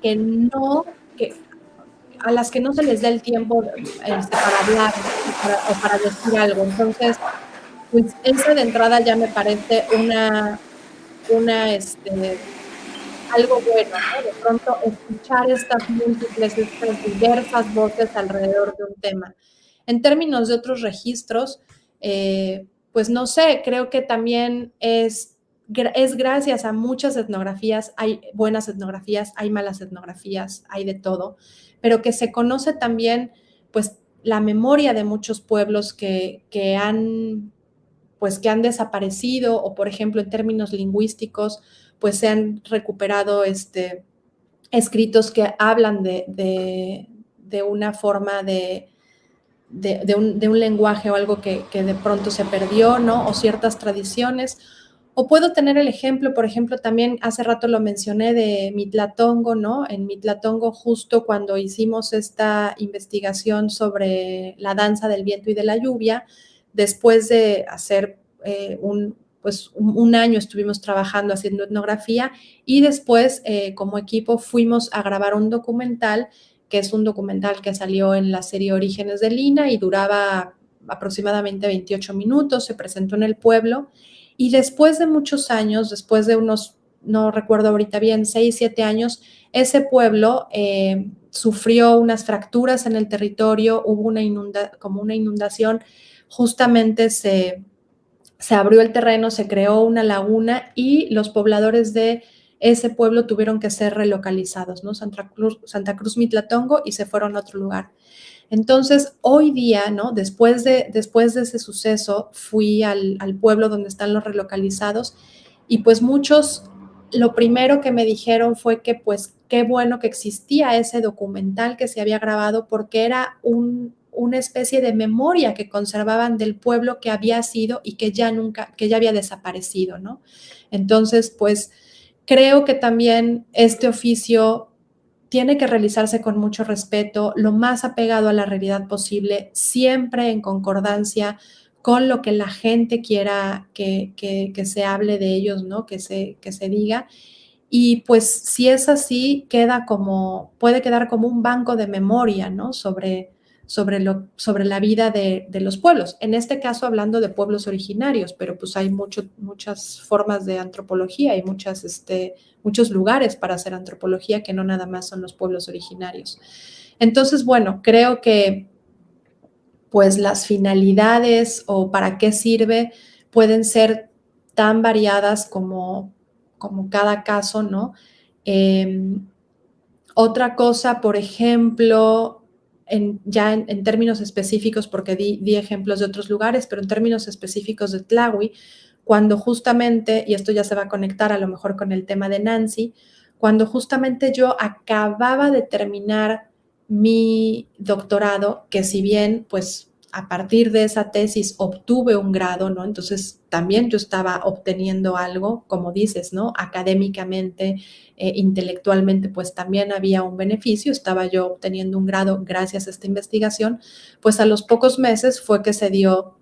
a las que no se les da el tiempo para hablar o para decir algo. Entonces, pues esa de entrada ya me parece algo bueno, ¿no? De pronto escuchar estas múltiples, estas diversas voces alrededor de un tema. En términos de otros registros, pues no sé, creo que también es gracias a muchas etnografías, hay buenas etnografías, hay malas etnografías, hay de todo, pero que se conoce también, pues, la memoria de muchos pueblos que han desaparecido o, por ejemplo, en términos lingüísticos, pues se han recuperado escritos que hablan de una forma de un lenguaje o algo que de pronto se perdió, ¿no? O ciertas tradiciones. O puedo tener el ejemplo, por ejemplo, también hace rato lo mencioné de Mitlatongo, ¿no? En Mitlatongo, justo cuando hicimos esta investigación sobre la danza del viento y de la lluvia, después de hacer un año estuvimos trabajando haciendo etnografía y después como equipo fuimos a grabar un documental, que es un documental que salió en la serie Orígenes de Lina y duraba aproximadamente 28 minutos, se presentó en el pueblo y después de muchos años, después de unos, no recuerdo ahorita bien, 6, 7 años, ese pueblo sufrió unas fracturas en el territorio, hubo como una inundación, justamente se abrió el terreno, se creó una laguna y los pobladores de ese pueblo tuvieron que ser relocalizados, ¿no? Santa Cruz Mitlatongo, y se fueron a otro lugar. Entonces, hoy día, ¿no? Después de ese suceso, fui al pueblo donde están los relocalizados y pues muchos, lo primero que me dijeron fue que pues qué bueno que existía ese documental que se había grabado porque era una especie de memoria que conservaban del pueblo que había sido y que ya había desaparecido, ¿no? Entonces, pues creo que también este oficio tiene que realizarse con mucho respeto, lo más apegado a la realidad posible, siempre en concordancia con lo que la gente quiera que se hable de ellos, ¿no? Que se diga. Y pues si es así, puede quedar como un banco de memoria, ¿no? Sobre la vida de los pueblos. En este caso hablando de pueblos originarios, pero pues hay muchas formas de antropología y muchos lugares para hacer antropología que no nada más son los pueblos originarios. Entonces, bueno, creo que pues las finalidades o para qué sirve pueden ser tan variadas como cada caso, ¿no? Otra cosa, por ejemplo, en términos específicos, porque di ejemplos de otros lugares, pero en términos específicos de Tlahui, cuando justamente, y esto ya se va a conectar a lo mejor con el tema de Nancy, cuando justamente yo acababa de terminar mi doctorado, que si bien, pues, a partir de esa tesis obtuve un grado, ¿no? Entonces, también yo estaba obteniendo algo, como dices, ¿no? Académicamente, intelectualmente, pues también había un beneficio, estaba yo obteniendo un grado gracias a esta investigación, pues a los pocos meses fue que se dio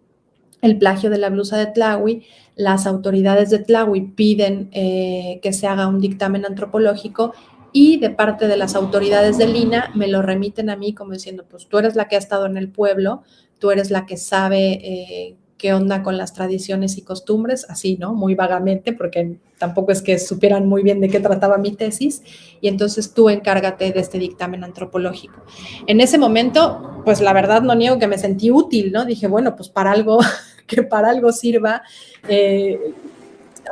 el plagio de la blusa de Tlahui, las autoridades de Tlahui piden que se haga un dictamen antropológico y de parte de las autoridades de Lina me lo remiten a mí como diciendo, pues tú eres la que ha estado en el pueblo, tú eres la que sabe qué onda con las tradiciones y costumbres, así, ¿no? Muy vagamente, porque tampoco es que supieran muy bien de qué trataba mi tesis, y entonces tú encárgate de este dictamen antropológico. En ese momento, pues la verdad no niego que me sentí útil, ¿no? Dije, bueno, pues que para algo sirva,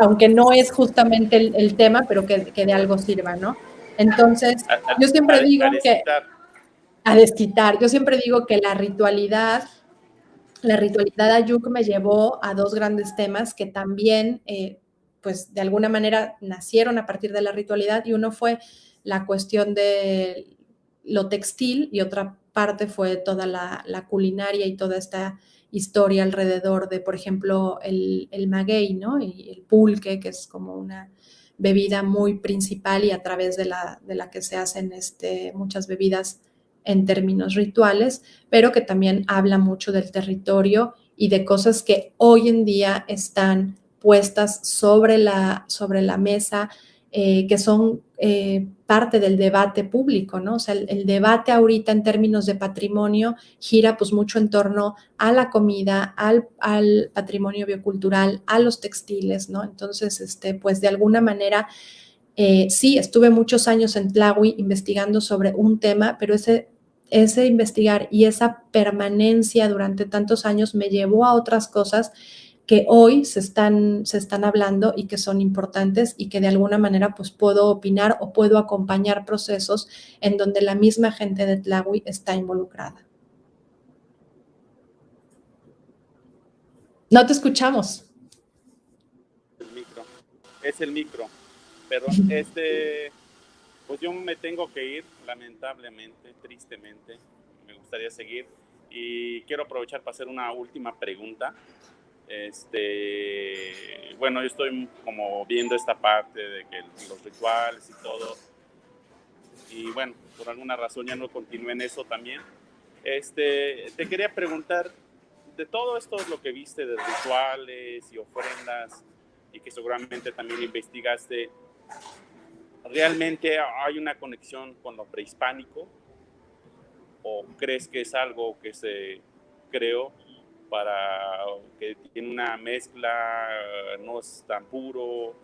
aunque no es justamente el tema, pero que de algo sirva, ¿no? Entonces, yo siempre digo que a desquitar, yo siempre digo que la ritualidad Ayuk me llevó a dos grandes temas que también, pues de alguna manera nacieron a partir de la ritualidad, y uno fue la cuestión de lo textil y otra parte fue toda la culinaria y toda esta historia alrededor de, por ejemplo, el maguey, ¿no? Y el pulque, que es como una bebida muy principal y a través de la que se hacen muchas bebidas en términos rituales, pero que también habla mucho del territorio y de cosas que hoy en día están puestas sobre la mesa, que son parte del debate público, ¿no? O sea, el debate ahorita en términos de patrimonio gira pues mucho en torno a la comida, al patrimonio biocultural, a los textiles, ¿no? Entonces, pues de alguna manera, sí, estuve muchos años en Tlahui investigando sobre un tema, pero ese investigar y esa permanencia durante tantos años me llevó a otras cosas que hoy se están hablando y que son importantes y que de alguna manera pues puedo opinar o puedo acompañar procesos en donde la misma gente de Tlahui está involucrada. No te escuchamos. Es el micro. Perdón, pues yo me tengo que ir, lamentablemente, tristemente. Me gustaría seguir y quiero aprovechar para hacer una última pregunta. Bueno, yo estoy como viendo esta parte de que los rituales y todo, y bueno, por alguna razón ya no continué en eso también. Te quería preguntar, de todo esto lo que viste de rituales y ofrendas, y que seguramente también investigaste, ¿realmente hay una conexión con lo prehispánico? ¿O crees que es algo que se creó para que tiene una mezcla, no es tan puro?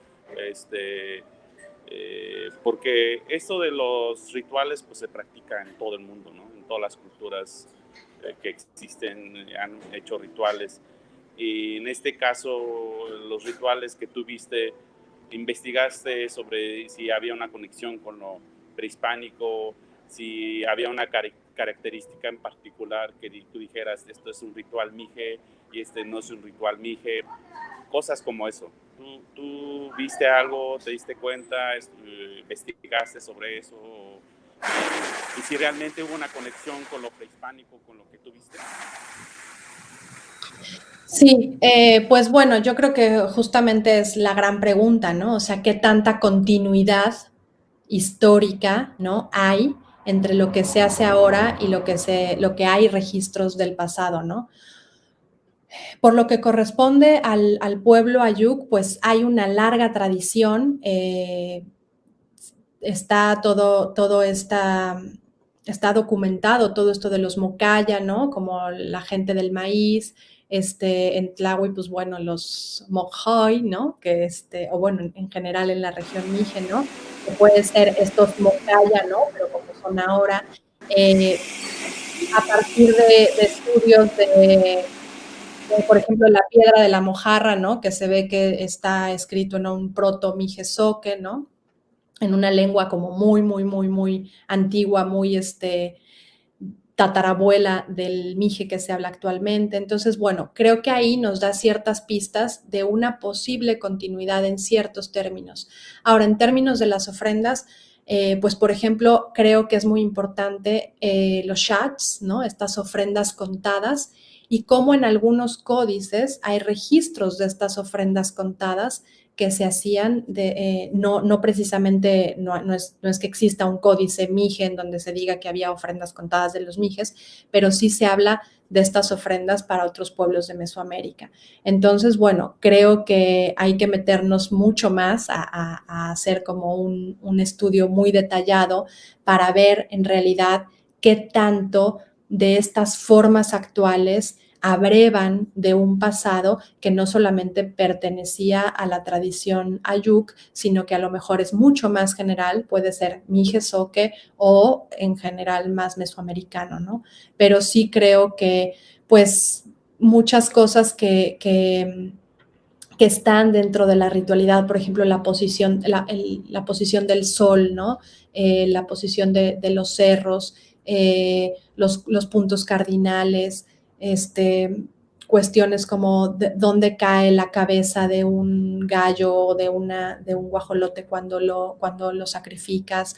Porque esto de los rituales pues se practica en todo el mundo, ¿no? En todas las culturas que existen han hecho rituales, y en este caso los rituales que tú viste, investigaste sobre si había una conexión con lo prehispánico, si había una característica en particular que tú dijeras esto es un ritual mije y este no es un ritual mije, cosas como eso. ¿Tú viste algo, te diste cuenta, investigaste sobre eso? Y si realmente hubo una conexión con lo prehispánico, con lo que tú viste. Sí, pues bueno, yo creo que justamente es la gran pregunta, ¿no? O sea, ¿qué tanta continuidad histórica, ¿no?, hay entre lo que se hace ahora y lo que hay registros del pasado, ¿no? Por lo que corresponde al pueblo Ayuk, pues hay una larga tradición, está está documentado todo esto de los Mocaya, ¿no? Como la gente del maíz, en Tlahui, pues bueno, los Mokhoy, ¿no? Que o bueno, en general en la región Mije, ¿no? Que puede ser estos Mocaya, ¿no? Pero como son ahora, a partir de estudios por ejemplo, la piedra de la mojarra, ¿no? Que se ve que está escrito en un proto-mijezoque, ¿no? En una lengua como muy, muy, muy, muy antigua, muy tatarabuela del mije que se habla actualmente. Entonces, bueno, creo que ahí nos da ciertas pistas de una posible continuidad en ciertos términos. Ahora, en términos de las ofrendas, pues, por ejemplo, creo que es muy importante los shats, ¿no? Estas ofrendas contadas, y cómo en algunos códices hay registros de estas ofrendas contadas que se hacían no precisamente, no es que exista un códice mije en donde se diga que había ofrendas contadas de los mijes, pero sí se habla de estas ofrendas para otros pueblos de Mesoamérica. Entonces, bueno, creo que hay que meternos mucho más a hacer como un estudio muy detallado para ver en realidad qué tanto de estas formas actuales abrevan de un pasado que no solamente pertenecía a la tradición Ayuk, sino que a lo mejor es mucho más general, puede ser mijezoque o en general más mesoamericano, ¿no? Pero sí creo que, pues, muchas cosas que están dentro de la ritualidad, por ejemplo, la posición del sol, ¿no? La posición de los cerros, los puntos cardinales, cuestiones como dónde cae la cabeza de un gallo o de un guajolote cuando lo sacrificas.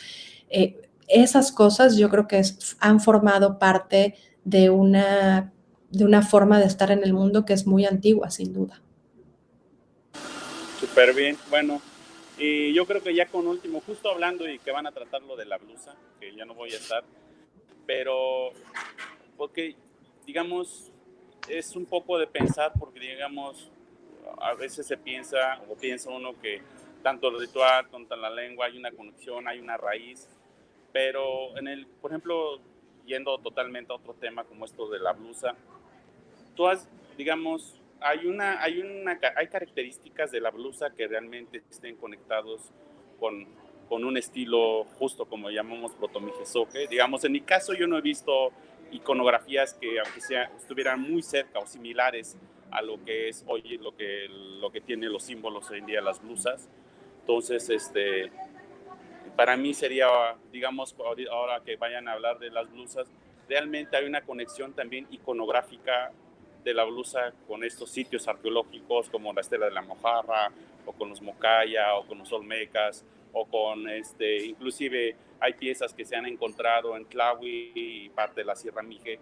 Esas cosas yo creo que han formado parte de una forma de estar en el mundo que es muy antigua, sin duda. Súper bien. Bueno, Y yo creo que ya con último, justo hablando y que van a tratar lo de la blusa, que ya no voy a estar, pero porque, digamos, es un poco de pensar, porque, digamos, a veces se piensa, o piensa uno que tanto el ritual, tanto la lengua, hay una conexión, hay una raíz, pero por ejemplo, yendo totalmente a otro tema como esto de la blusa, digamos, hay características de la blusa que realmente estén conectados con, con un estilo justo como llamamos protomijezoque. Digamos, en mi caso yo no he visto iconografías que aunque estuvieran muy cerca o similares a lo que es hoy, lo que tiene los símbolos hoy en día las blusas. Entonces, para mí sería, digamos, ahora que vayan a hablar de las blusas, realmente hay una conexión también iconográfica de la blusa con estos sitios arqueológicos como la Estela de la Mojarra, o con los Mocaya, o con los Olmecas, o con inclusive hay piezas que se han encontrado en Tlahui y parte de la Sierra Mije.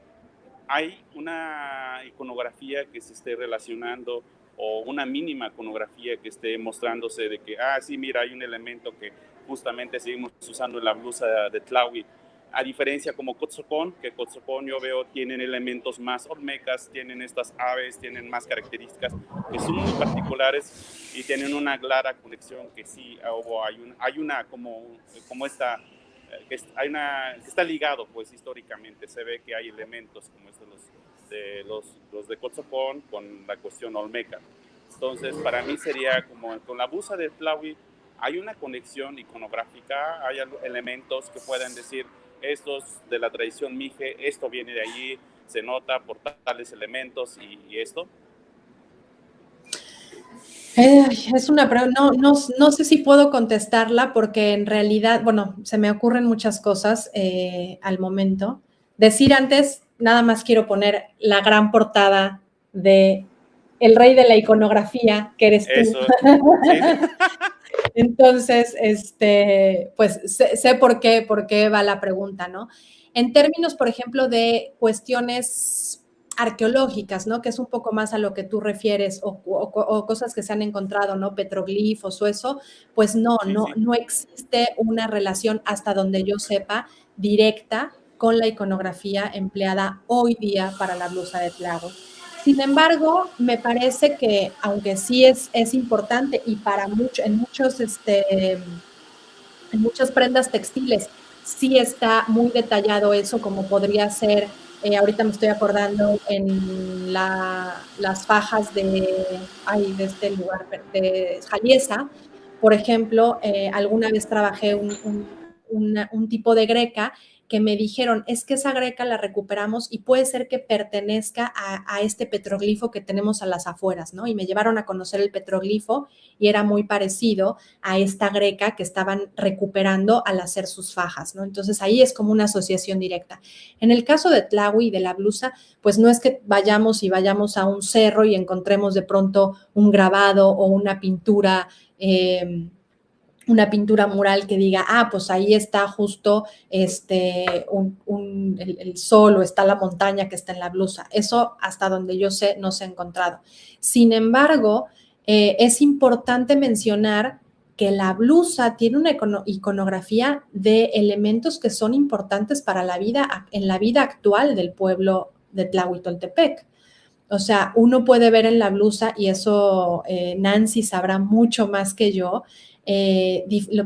Hay una iconografía que se esté relacionando o una mínima iconografía que esté mostrándose de que, sí, mira, hay un elemento que justamente seguimos usando en la blusa de Tlahui. A diferencia como Cotzocón, que Cotzocón yo veo tienen elementos más olmecas, tienen estas aves, tienen más características que son muy particulares y tienen una clara conexión que sí, hay una como esta, que está ligado pues históricamente, se ve que hay elementos como estos los de Cotzocón con la cuestión olmeca. Entonces para mí sería como con la blusa de Tlahui hay una conexión iconográfica, hay elementos que pueden decir estos de la tradición mije, esto viene de allí, se nota por tales elementos y esto. Es una pregunta, no sé si puedo contestarla porque en realidad, bueno, se me ocurren muchas cosas al momento. Decir antes, nada más quiero poner la gran portada de El Rey de la Iconografía, que eres tú. Eso, sí. Entonces, pues sé por qué va la pregunta, ¿no? En términos, por ejemplo, de cuestiones arqueológicas, ¿no? Que es un poco más a lo que tú refieres, o cosas que se han encontrado, ¿no? Petroglifos o eso, pues no existe una relación, hasta donde yo sepa, directa con la iconografía empleada hoy día para la blusa de Tláhuac. Sin embargo, me parece que, aunque sí es importante y en muchas prendas textiles sí está muy detallado eso, como podría ser, ahorita me estoy acordando en las fajas de este lugar, de Jaliesa, por ejemplo, alguna vez trabajé un tipo de greca que me dijeron, es que esa greca la recuperamos y puede ser que pertenezca a este petroglifo que tenemos a las afueras, ¿no? Y me llevaron a conocer el petroglifo y era muy parecido a esta greca que estaban recuperando al hacer sus fajas, ¿no? Entonces ahí es como una asociación directa. En el caso de Tlahui y de la blusa, pues no es que vayamos a un cerro y encontremos de pronto un grabado o una pintura mural que diga, pues ahí está justo el sol o está la montaña que está en la blusa. Eso, hasta donde yo sé, no se ha encontrado. Sin embargo, es importante mencionar que la blusa tiene una iconografía de elementos que son importantes para en la vida actual del pueblo de Tlahuitoltepec. O sea, uno puede ver en la blusa, y eso Nancy sabrá mucho más que yo,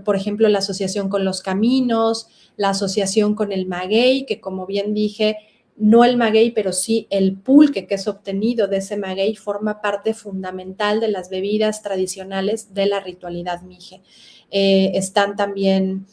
por ejemplo, la asociación con los caminos, la asociación con el maguey, que como bien dije, no el maguey, pero sí el pulque que es obtenido de ese maguey forma parte fundamental de las bebidas tradicionales de la ritualidad mije. Están también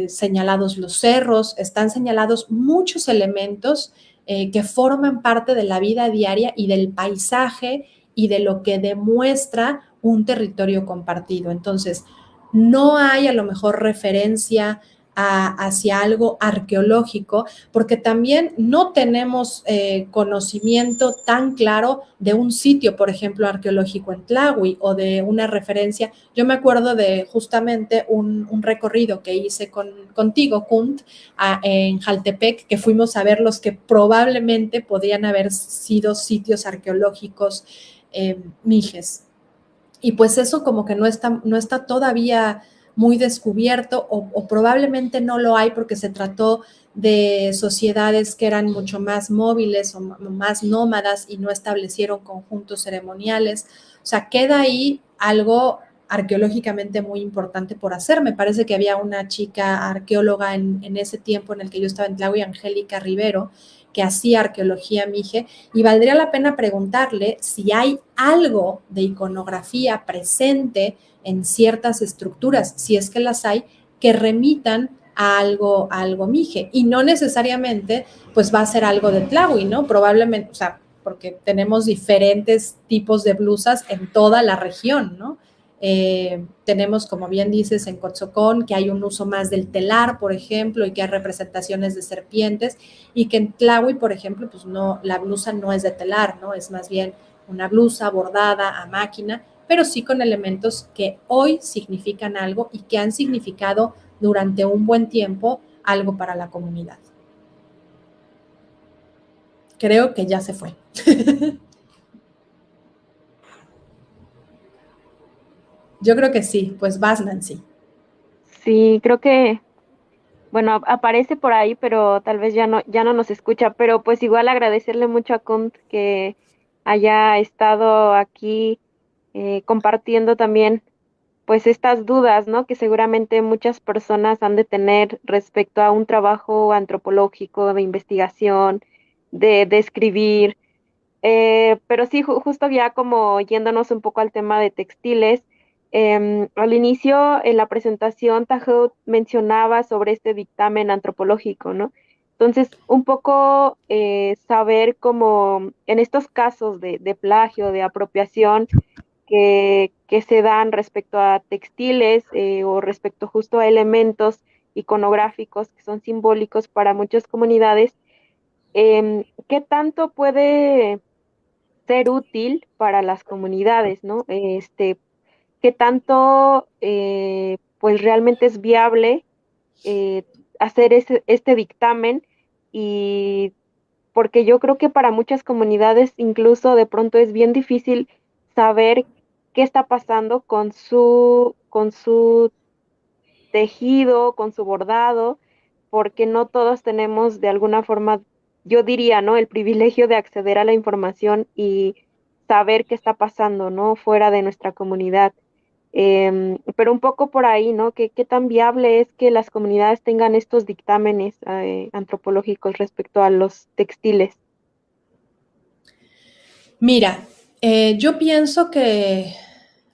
señalados los cerros, están señalados muchos elementos que forman parte de la vida diaria y del paisaje y de lo que demuestra un territorio compartido. Entonces, no hay a lo mejor referencia hacia algo arqueológico, porque también no tenemos conocimiento tan claro de un sitio, por ejemplo, arqueológico en Tlahui, o de una referencia. Yo me acuerdo de justamente un recorrido que hice contigo, Kunt, en Jaltepec, que fuimos a ver los que probablemente podían haber sido sitios arqueológicos mijes. Y pues eso como que no está todavía muy descubierto o probablemente no lo hay porque se trató de sociedades que eran mucho más móviles o más nómadas y no establecieron conjuntos ceremoniales. O sea, queda ahí algo arqueológicamente muy importante por hacer. Me parece que había una chica arqueóloga en ese tiempo en el que yo estaba en Tlahui, Angélica Rivero, que hacía arqueología mije, y valdría la pena preguntarle si hay algo de iconografía presente en ciertas estructuras, si es que las hay, que remitan a algo mije, y no necesariamente pues va a ser algo de Tlahui, ¿no? Probablemente, o sea, porque tenemos diferentes tipos de blusas en toda la región, ¿no? Tenemos, como bien dices, en Cotzocón, que hay un uso más del telar, por ejemplo, y que hay representaciones de serpientes, y que en Tlahui, por ejemplo, pues no, la blusa no es de telar, ¿no? Es más bien una blusa bordada a máquina, pero sí con elementos que hoy significan algo y que han significado durante un buen tiempo algo para la comunidad. Creo que ya se fue. Yo creo que sí, pues vas, Nancy. Sí, creo que, bueno, aparece por ahí, pero tal vez ya no nos escucha, pero pues igual agradecerle mucho a Kunt que haya estado aquí compartiendo también pues estas dudas, ¿no? Que seguramente muchas personas han de tener respecto a un trabajo antropológico de investigación, de escribir. Pero sí, justo ya como yéndonos un poco al tema de textiles, al inicio en la presentación Tahoe mencionaba sobre este dictamen antropológico, ¿no? Entonces, un poco saber cómo en estos casos de plagio, de apropiación, que se dan respecto a textiles o respecto justo a elementos iconográficos que son simbólicos para muchas comunidades, ¿qué tanto puede ser útil para las comunidades, ¿no? Qué tanto pues realmente es viable eh, hacer este dictamen, y porque yo creo que para muchas comunidades incluso de pronto es bien difícil saber qué está pasando con su tejido, con su bordado, porque no todos tenemos de alguna forma, yo diría, ¿no? El privilegio de acceder a la información y saber qué está pasando, ¿no? Fuera de nuestra comunidad. Pero un poco por ahí, ¿no? ¿Qué tan viable es que las comunidades tengan estos dictámenes antropológicos respecto a los textiles? Mira, yo pienso que,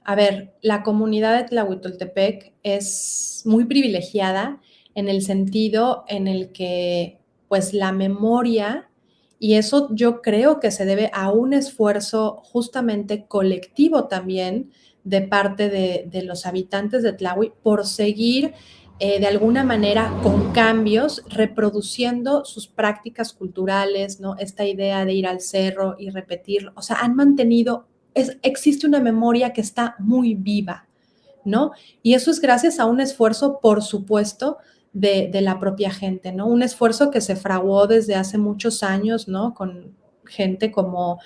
a ver, la comunidad de Tlahuitoltepec es muy privilegiada en el sentido en el que, pues, la memoria, y eso yo creo que se debe a un esfuerzo justamente colectivo también de parte de los habitantes de Tlahui por seguir de alguna manera con cambios, reproduciendo sus prácticas culturales, ¿no? Esta idea de ir al cerro y repetirlo, o sea, han mantenido, existe una memoria que está muy viva, ¿no? Y eso es gracias a un esfuerzo, por supuesto, de la propia gente, ¿no? Un esfuerzo que se fraguó desde hace muchos años, ¿no? Con gente como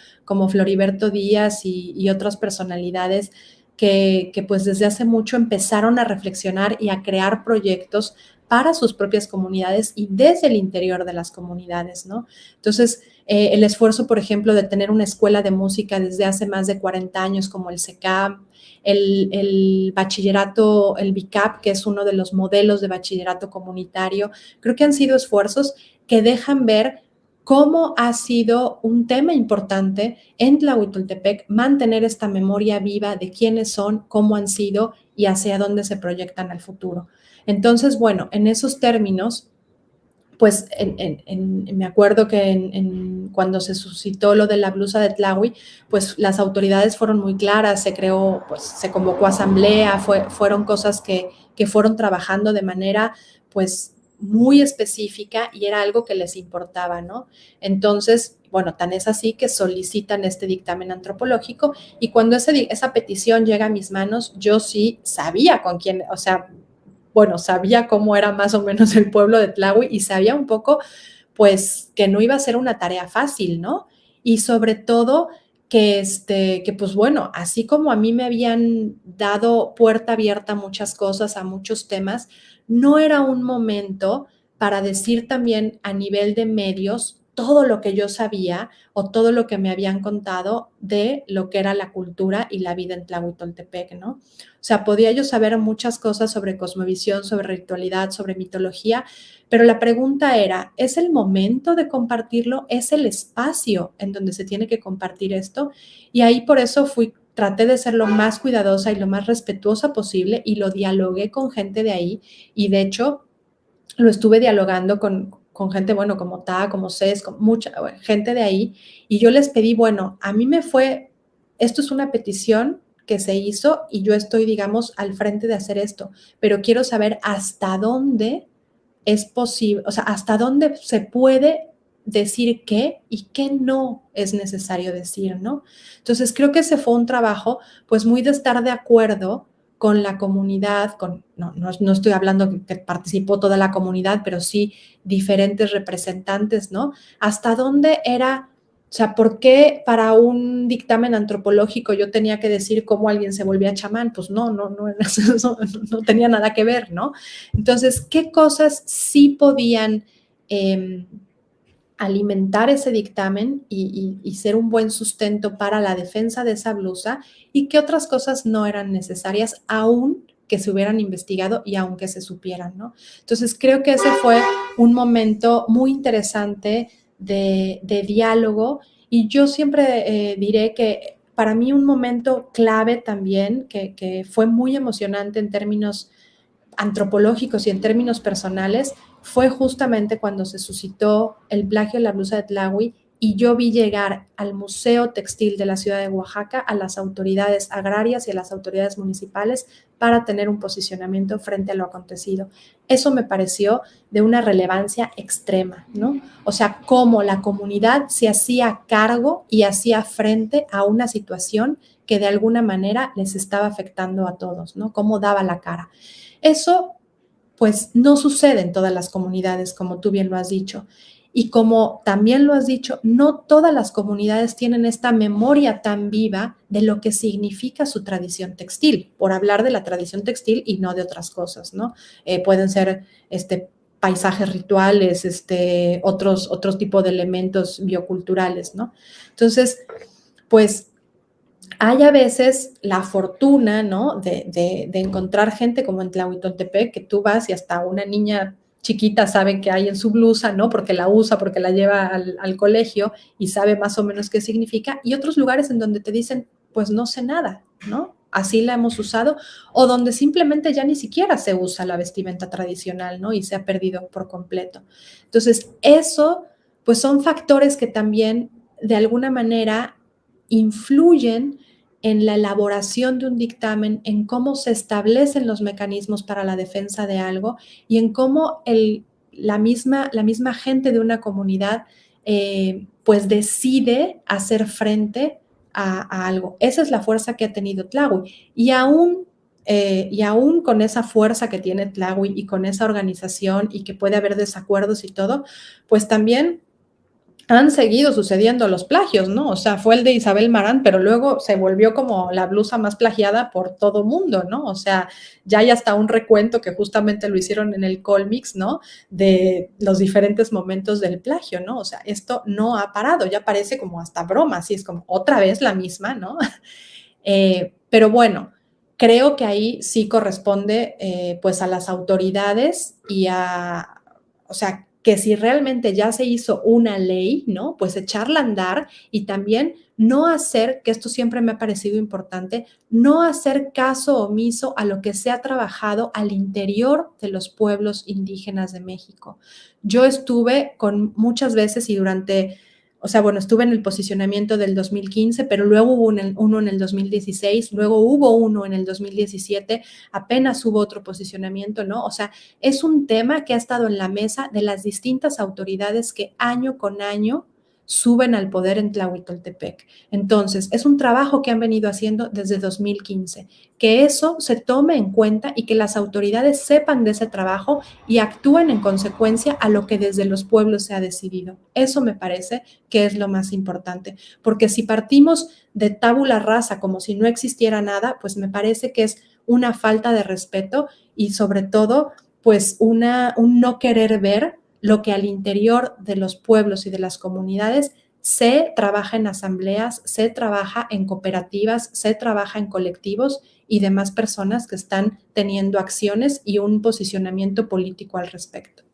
Floriberto Díaz y otras personalidades que pues desde hace mucho empezaron a reflexionar y a crear proyectos para sus propias comunidades y desde el interior de las comunidades, ¿no? Entonces, el esfuerzo, por ejemplo, de tener una escuela de música desde hace más de 40 años como el SECAM, el bachillerato, el BICAP, que es uno de los modelos de bachillerato comunitario, creo que han sido esfuerzos que dejan ver cómo ha sido un tema importante en Tlahuitoltepec mantener esta memoria viva de quiénes son, cómo han sido y hacia dónde se proyectan al futuro. Entonces, bueno, en esos términos, pues me acuerdo que cuando se suscitó lo de la blusa de Tlahui, pues las autoridades fueron muy claras, se creó, pues se convocó asamblea, fueron cosas que fueron trabajando de manera, pues, muy específica y era algo que les importaba, ¿no? Entonces, bueno, tan es así que solicitan este dictamen antropológico y cuando esa petición llega a mis manos, yo sí sabía con quién, o sea, bueno, sabía cómo era más o menos el pueblo de Tlahui y sabía un poco, pues, que no iba a ser una tarea fácil, ¿no? Y sobre todo que pues bueno, así como a mí me habían dado puerta abierta a muchas cosas, a muchos temas, no era un momento para decir también a nivel de medios todo lo que yo sabía o todo lo que me habían contado de lo que era la cultura y la vida en Tlahuitoltepec, ¿no? O sea, podía yo saber muchas cosas sobre cosmovisión, sobre ritualidad, sobre mitología, pero la pregunta era, ¿es el momento de compartirlo? ¿Es el espacio en donde se tiene que compartir esto? Y ahí por eso traté de ser lo más cuidadosa y lo más respetuosa posible y lo dialogué con gente de ahí y de hecho lo estuve dialogando con gente, bueno, como Ta, como Cés, con mucha gente de ahí y yo les pedí, bueno, a mí esto es una petición que se hizo y yo estoy, digamos, al frente de hacer esto, pero quiero saber hasta dónde es posible, o sea, hasta dónde se puede decir qué y qué no es necesario decir, ¿no? Entonces, creo que ese fue un trabajo, pues, muy de estar de acuerdo con la comunidad, no estoy hablando que participó toda la comunidad, pero sí diferentes representantes, ¿no? Hasta dónde era, o sea, ¿por qué para un dictamen antropológico yo tenía que decir cómo alguien se volvía chamán? Pues no tenía nada que ver, ¿no? Entonces, ¿qué cosas sí podían alimentar ese dictamen y ser un buen sustento para la defensa de esa blusa y qué otras cosas no eran necesarias aún que se hubieran investigado y aunque se supieran, ¿no? Entonces, creo que ese fue un momento muy interesante de diálogo y yo siempre diré que para mí un momento clave también, que fue muy emocionante en términos antropológicos y en términos personales, fue justamente cuando se suscitó el plagio de la blusa de Tlahui y yo vi llegar al Museo Textil de la ciudad de Oaxaca, a las autoridades agrarias y a las autoridades municipales para tener un posicionamiento frente a lo acontecido. Eso me pareció de una relevancia extrema, ¿no? O sea, cómo la comunidad se hacía cargo y hacía frente a una situación que de alguna manera les estaba afectando a todos, ¿no? Cómo daba la cara. Eso, pues, no sucede en todas las comunidades, como tú bien lo has dicho. Y como también lo has dicho, no todas las comunidades tienen esta memoria tan viva de lo que significa su tradición textil, por hablar de la tradición textil y no de otras cosas, ¿no? Pueden ser paisajes rituales, otros tipos de elementos bioculturales, ¿no? Entonces, pues hay a veces la fortuna, ¿no? De encontrar gente como en Tlahuitoltepec, que tú vas y hasta una niña chiquita sabe que hay en su blusa, ¿no? Porque la usa, porque la lleva al colegio y sabe más o menos qué significa. Y otros lugares en donde te dicen, pues no sé nada, ¿no? Así la hemos usado, o donde simplemente ya ni siquiera se usa la vestimenta tradicional, ¿no? Y se ha perdido por completo. Entonces, eso, pues son factores que también, de alguna manera, influyen en la elaboración de un dictamen, en cómo se establecen los mecanismos para la defensa de algo y en cómo la misma gente de una comunidad pues decide hacer frente a algo. Esa es la fuerza que ha tenido Tlahui. Y aún con esa fuerza que tiene Tlahui y con esa organización y que puede haber desacuerdos y todo, pues también han seguido sucediendo los plagios, ¿no? O sea, fue el de Isabel Marant, pero luego se volvió como la blusa más plagiada por todo mundo, ¿no? O sea, ya hay hasta un recuento que justamente lo hicieron en el Colmix, ¿no? De los diferentes momentos del plagio, ¿no? O sea, esto no ha parado, ya parece como hasta broma, así es como otra vez la misma, ¿no? Pero bueno, creo que ahí sí corresponde pues a las autoridades y o sea, que si realmente ya se hizo una ley, ¿no? Pues echarla a andar y también no hacer, que esto siempre me ha parecido importante, no hacer caso omiso a lo que se ha trabajado al interior de los pueblos indígenas de México. Yo estuve con muchas veces y o sea, bueno, estuve en el posicionamiento del 2015, pero luego hubo uno en el 2016, luego hubo uno en el 2017, apenas hubo otro posicionamiento, ¿no? O sea, es un tema que ha estado en la mesa de las distintas autoridades que año con año suben al poder en Tlahuitoltepec. Entonces, es un trabajo que han venido haciendo desde 2015. Que eso se tome en cuenta y que las autoridades sepan de ese trabajo y actúen en consecuencia a lo que desde los pueblos se ha decidido. Eso me parece que es lo más importante, porque si partimos de tabula rasa como si no existiera nada, pues me parece que es una falta de respeto y sobre todo, pues un no querer ver lo que al interior de los pueblos y de las comunidades se trabaja en asambleas, se trabaja en cooperativas, se trabaja en colectivos y demás personas que están teniendo acciones y un posicionamiento político al respecto.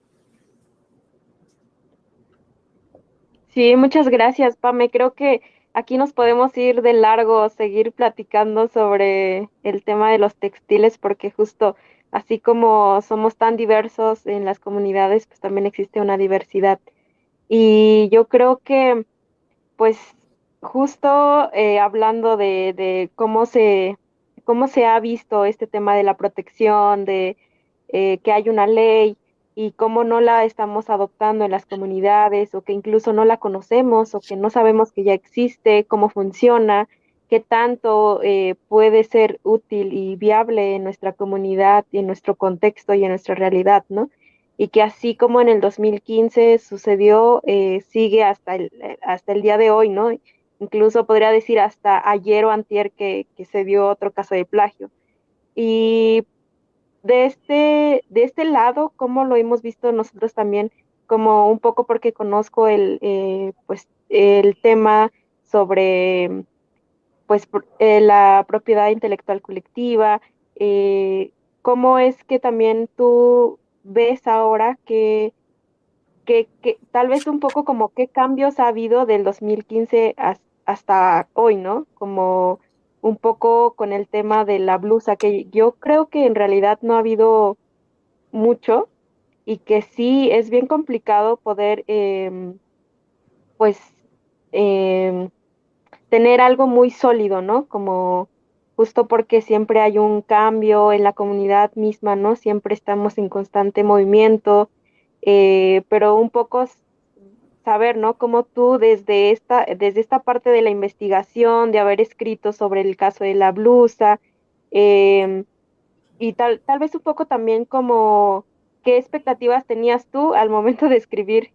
Sí, muchas gracias, Pame. Creo que aquí nos podemos ir de largo, seguir platicando sobre el tema de los textiles, porque justo así como somos tan diversos en las comunidades, pues también existe una diversidad. Y yo creo que, pues, justo hablando de cómo se ha visto este tema de la protección, de que hay una ley y cómo no la estamos adoptando en las comunidades o que incluso no la conocemos o que no sabemos que ya existe, cómo funciona, qué tanto puede ser útil y viable en nuestra comunidad y en nuestro contexto y en nuestra realidad, ¿no? Y que así como en el 2015 sucedió, sigue hasta el día de hoy, ¿no? Incluso podría decir hasta ayer o antier que se dio otro caso de plagio. Y de este lado, como lo hemos visto nosotros también, como un poco porque conozco pues, el tema sobre pues, la propiedad intelectual colectiva, cómo es que también tú ves ahora que tal vez un poco como qué cambios ha habido del 2015 hasta hoy, ¿no? Como un poco con el tema de la blusa, que yo creo que en realidad no ha habido mucho y que sí es bien complicado poder, pues, em, tener algo muy sólido, ¿no? Como justo porque siempre hay un cambio en la comunidad misma, ¿no? Siempre estamos en constante movimiento, pero un poco saber, ¿no? Cómo tú desde esta parte de la investigación, de haber escrito sobre el caso de la blusa, em, y tal vez un poco también como qué expectativas tenías tú al momento de escribir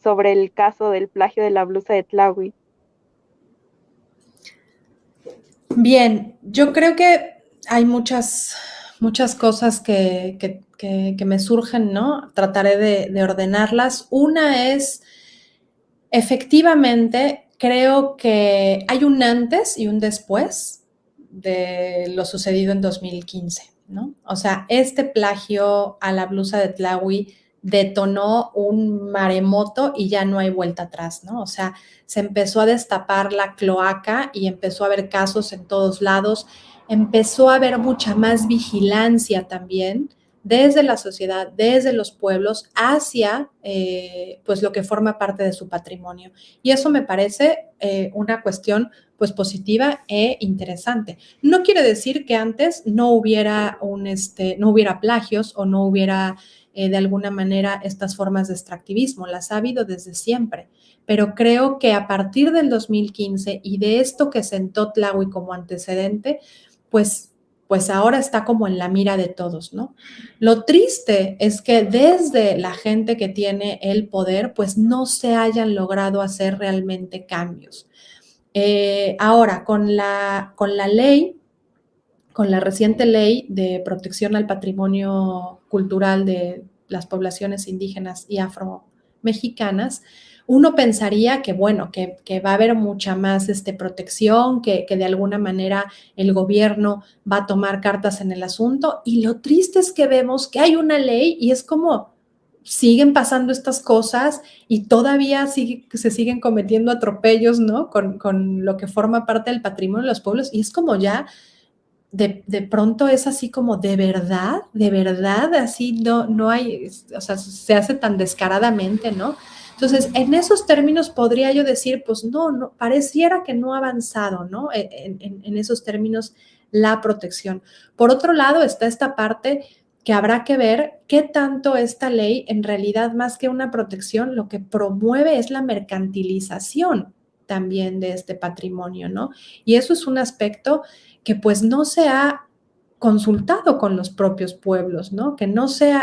sobre el caso del plagio de la blusa de Tlahui. Bien, yo creo que hay muchas cosas que me surgen, ¿no? Trataré de ordenarlas. Una es, efectivamente, creo que hay un antes y un después de lo sucedido en 2015, ¿no? O sea, este plagio a la blusa de Tlahui detonó un maremoto y ya no hay vuelta atrás, ¿no? O sea, se empezó a destapar la cloaca y empezó a haber casos en todos lados, empezó a haber mucha más vigilancia también desde la sociedad, desde los pueblos, hacia pues lo que forma parte de su patrimonio. Y eso me parece una cuestión pues positiva e interesante. No quiere decir que antes no hubiera no hubiera plagios o no hubiera de alguna manera estas formas de extractivismo, las ha habido desde siempre, pero creo que a partir del 2015 y de esto que sentó Tlahui como antecedente, pues ahora está como en la mira de todos, ¿no? Lo triste es que desde la gente que tiene el poder, pues no se hayan logrado hacer realmente cambios. Ahora, con la ley, con la reciente ley de protección al patrimonio cultural de las poblaciones indígenas y afromexicanas, uno pensaría que, bueno, que va a haber mucha más protección, que de alguna manera el gobierno va a tomar cartas en el asunto. Y lo triste es que vemos que hay una ley y es como siguen pasando estas cosas y todavía se siguen cometiendo atropellos, ¿no? Con lo que forma parte del patrimonio de los pueblos. Y es como ya de pronto es así como de verdad, así no hay, o sea, se hace tan descaradamente, ¿no? Entonces, en esos términos podría yo decir, pues no, pareciera que no ha avanzado, ¿no? En esos términos, la protección. Por otro lado, está esta parte que habrá que ver qué tanto esta ley, en realidad, más que una protección, lo que promueve es la mercantilización también de este patrimonio, ¿no? Y eso es un aspecto que pues no se ha consultado con los propios pueblos, ¿no? Que no se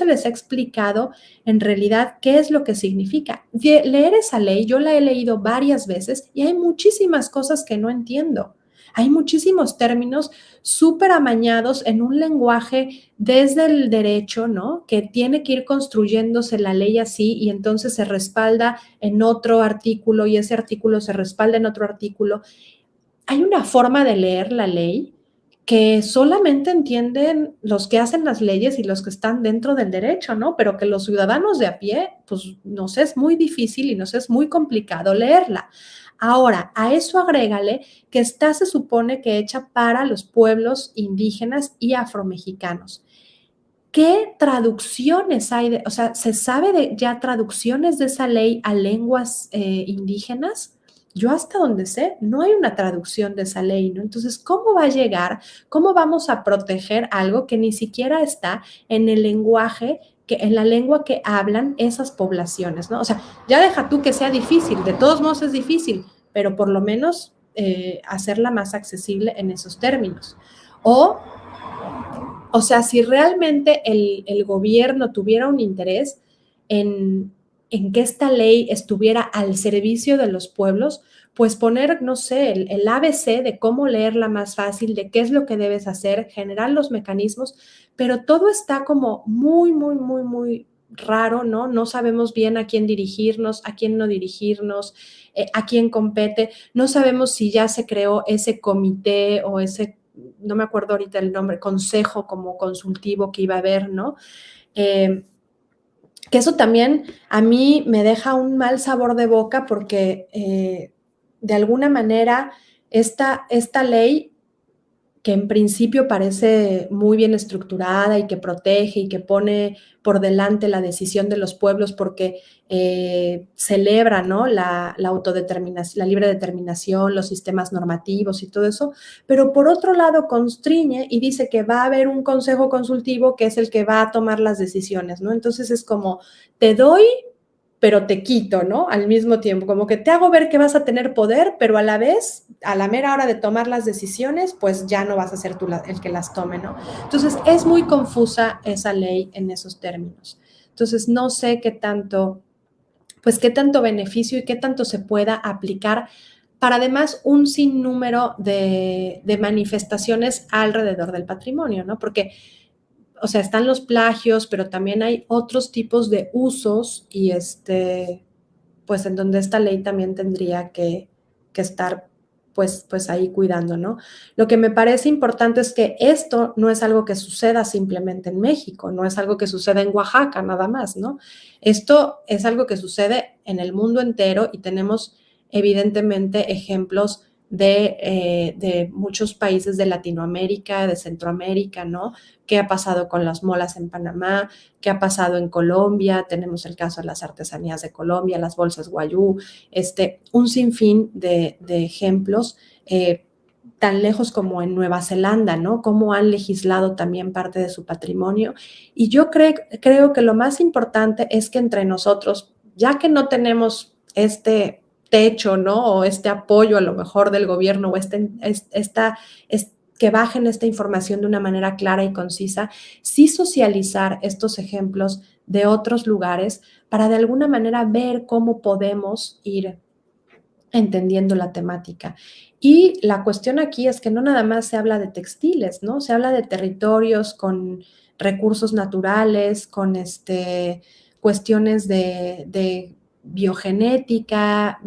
les ha explicado en realidad qué es lo que significa. Leer esa ley, yo la he leído varias veces y hay muchísimas cosas que no entiendo. Hay muchísimos términos súper amañados en un lenguaje desde el derecho, ¿no? Que tiene que ir construyéndose la ley así y entonces se respalda en otro artículo y ese artículo se respalda en otro artículo. Hay una forma de leer la ley que solamente entienden los que hacen las leyes y los que están dentro del derecho, ¿no? Pero que los ciudadanos de a pie, pues nos es muy difícil y nos es muy complicado leerla. Ahora, a eso agrégale que se supone que hecha para los pueblos indígenas y afromexicanos. ¿Qué traducciones hay? O sea, ¿se sabe de ya traducciones de esa ley a lenguas indígenas? Yo hasta donde sé, no hay una traducción de esa ley, ¿no? Entonces, ¿cómo va a llegar? ¿Cómo vamos a proteger algo que ni siquiera está en el lenguaje, en la lengua que hablan esas poblaciones, ¿no? O sea, ya deja tú que sea difícil, de todos modos es difícil, pero por lo menos hacerla más accesible en esos términos. O sea, si realmente el gobierno tuviera un interés en que esta ley estuviera al servicio de los pueblos, pues poner, no sé, el ABC de cómo leerla más fácil, de qué es lo que debes hacer, generar los mecanismos, pero todo está como muy, muy, muy, muy raro, ¿no? No sabemos bien a quién dirigirnos, a quién no dirigirnos, a quién compete. No sabemos si ya se creó ese comité o ese, no me acuerdo ahorita el nombre, consejo como consultivo que iba a haber, ¿no? Que eso también a mí me deja un mal sabor de boca porque de alguna manera esta ley que en principio parece muy bien estructurada y que protege y que pone por delante la decisión de los pueblos porque celebra, ¿no? la autodeterminación, la libre determinación, los sistemas normativos y todo eso, pero por otro lado constriñe y dice que va a haber un consejo consultivo que es el que va a tomar las decisiones, ¿no? Entonces es como, te doy, pero te quito, ¿no? Al mismo tiempo, como que te hago ver que vas a tener poder, pero a la vez, a la mera hora de tomar las decisiones, pues ya no vas a ser tú el que las tome, ¿no? Entonces, es muy confusa esa ley en esos términos. Entonces, no sé qué tanto, pues qué tanto beneficio y qué tanto se pueda aplicar para además un sinnúmero de manifestaciones alrededor del patrimonio, ¿no? Porque o sea, están los plagios, pero también hay otros tipos de usos y pues en donde esta ley también tendría que estar pues ahí cuidando, ¿no? Lo que me parece importante es que esto no es algo que suceda simplemente en México, no es algo que suceda en Oaxaca nada más, ¿no? Esto es algo que sucede en el mundo entero y tenemos evidentemente ejemplos de muchos países de Latinoamérica, de Centroamérica, ¿no? ¿Qué ha pasado con las molas en Panamá? ¿Qué ha pasado en Colombia? Tenemos el caso de las artesanías de Colombia, las bolsas guayú, un sinfín de ejemplos tan lejos como en Nueva Zelanda, ¿no? Cómo han legislado también parte de su patrimonio. Y yo creo que lo más importante es que entre nosotros, ya que no tenemos techo, ¿no? O apoyo a lo mejor del gobierno o que bajen esta información de una manera clara y concisa, sí socializar estos ejemplos de otros lugares para de alguna manera ver cómo podemos ir entendiendo la temática. Y la cuestión aquí es que no nada más se habla de textiles, ¿no? Se habla de territorios con recursos naturales, con cuestiones de biogenética,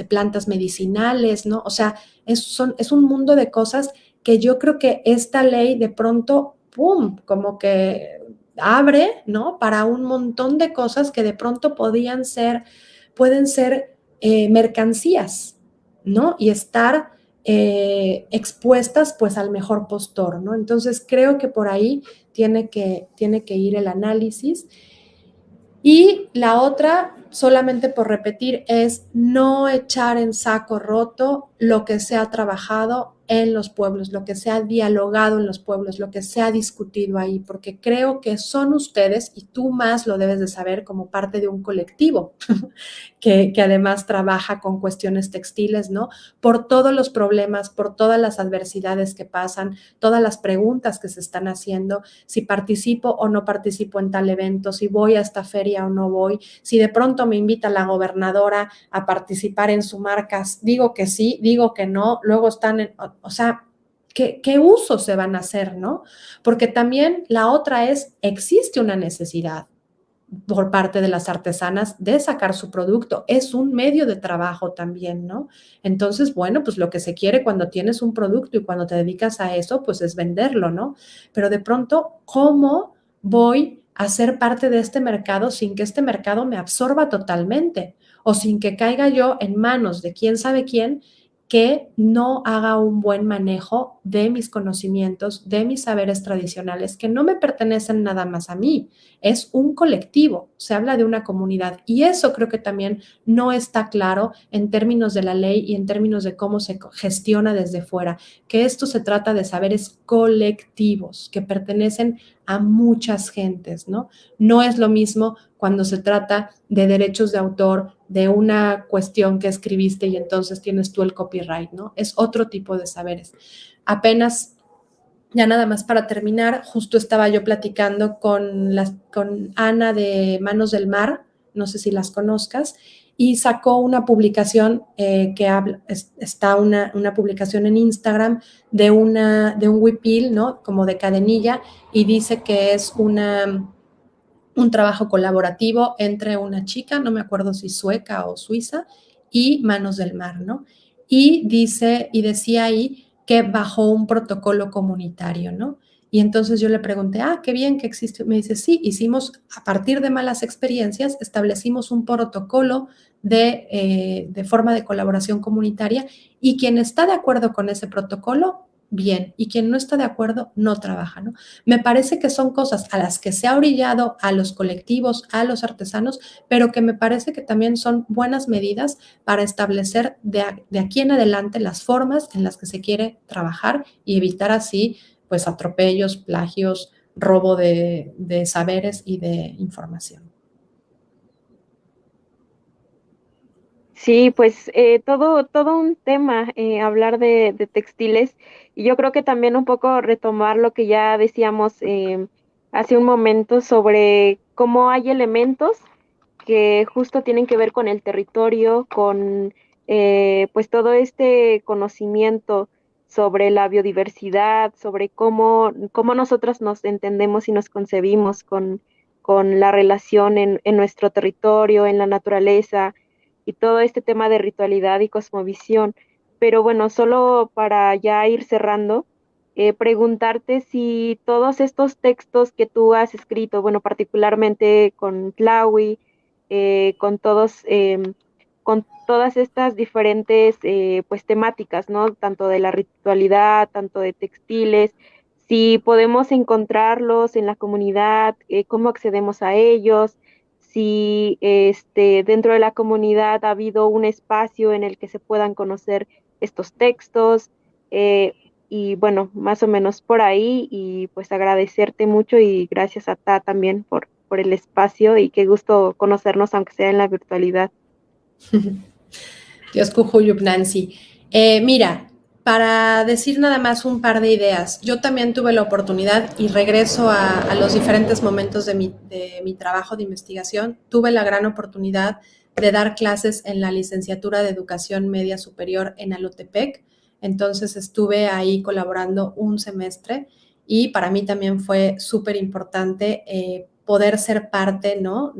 plantas medicinales, ¿no? O sea, es un mundo de cosas que yo creo que esta ley de pronto, ¡pum!, como que abre, ¿no? Para un montón de cosas que de pronto pueden ser mercancías, ¿no? Y estar expuestas pues al mejor postor, ¿no? Entonces creo que por ahí tiene que ir el análisis. Y la otra, solamente por repetir, es no echar en saco roto lo que se ha trabajado en los pueblos, lo que se ha dialogado en los pueblos, lo que se ha discutido ahí, porque creo que son ustedes, y tú más lo debes de saber como parte de un colectivo que además trabaja con cuestiones textiles, ¿no? Por todos los problemas, por todas las adversidades que pasan, todas las preguntas que se están haciendo, si participo o no participo en tal evento, si voy a esta feria o no voy, si de pronto me invita la gobernadora a participar en su marca, digo que sí, digo que no, luego están en, o sea, ¿qué usos se van a hacer, no? Porque también la otra es, existe una necesidad por parte de las artesanas de sacar su producto. Es un medio de trabajo también, ¿no? Entonces, bueno, pues lo que se quiere cuando tienes un producto y cuando te dedicas a eso, pues es venderlo, ¿no? Pero de pronto, ¿cómo voy a ser parte de este mercado sin que este mercado me absorba totalmente? O sin que caiga yo en manos de quién sabe quién que no haga un buen manejo de mis conocimientos, de mis saberes tradicionales, que no me pertenecen nada más a mí, es un colectivo, se habla de una comunidad y eso creo que también no está claro en términos de la ley y en términos de cómo se gestiona desde fuera, que esto se trata de saberes colectivos que pertenecen a muchas gentes, ¿no? No es lo mismo cuando se trata de derechos de autor, de una cuestión que escribiste y entonces tienes tú el copyright, ¿no? Es otro tipo de saberes. Apenas, ya nada más para terminar, justo estaba yo platicando con Ana de Manos del Mar, no sé si las conozcas, y sacó una publicación que habla, está una publicación en Instagram de un huipil, ¿no? Como de cadenilla, y dice que es un trabajo colaborativo entre una chica, no me acuerdo si sueca o suiza, y Manos del Mar, ¿no? Y decía ahí que bajo un protocolo comunitario, ¿no? Y entonces yo le pregunté, qué bien que existe. Me dice, sí, hicimos, a partir de malas experiencias, establecimos un protocolo de forma de colaboración comunitaria y quien está de acuerdo con ese protocolo, bien, y quien no está de acuerdo, no trabaja, ¿no? Me parece que son cosas a las que se ha orillado a los colectivos, a los artesanos, pero que me parece que también son buenas medidas para establecer de aquí en adelante las formas en las que se quiere trabajar y evitar así, pues, atropellos, plagios, robo de saberes y de información. Sí, pues todo un tema hablar de textiles y yo creo que también un poco retomar lo que ya decíamos hace un momento sobre cómo hay elementos que justo tienen que ver con el territorio, con pues todo este conocimiento sobre la biodiversidad, sobre cómo nosotras nos entendemos y nos concebimos con la relación en nuestro territorio, en la naturaleza y todo este tema de ritualidad y cosmovisión. Pero bueno, solo para ya ir cerrando, preguntarte si todos estos textos que tú has escrito, bueno, particularmente con Tlawi, con con todas estas diferentes pues temáticas, ¿no? Tanto de la ritualidad, tanto de textiles, si podemos encontrarlos en la comunidad, cómo accedemos a ellos, si dentro de la comunidad ha habido un espacio en el que se puedan conocer estos textos, y bueno, más o menos por ahí, y pues agradecerte mucho y gracias a Ta también por el espacio y qué gusto conocernos aunque sea en la virtualidad. Dios Cujuyup, Nancy. Mira, para decir nada más un par de ideas, yo también tuve la oportunidad y regreso a los diferentes momentos de mi trabajo de investigación, tuve la gran oportunidad de dar clases en la licenciatura de Educación Media Superior en Alotepec, entonces estuve ahí colaborando un semestre y para mí también fue súper importante poder ser parte, ¿no?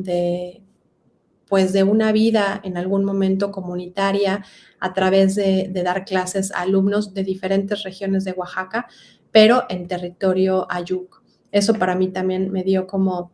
Pues de una vida en algún momento comunitaria a través de dar clases a alumnos de diferentes regiones de Oaxaca, pero en territorio ayuk. Eso para mí también me dio como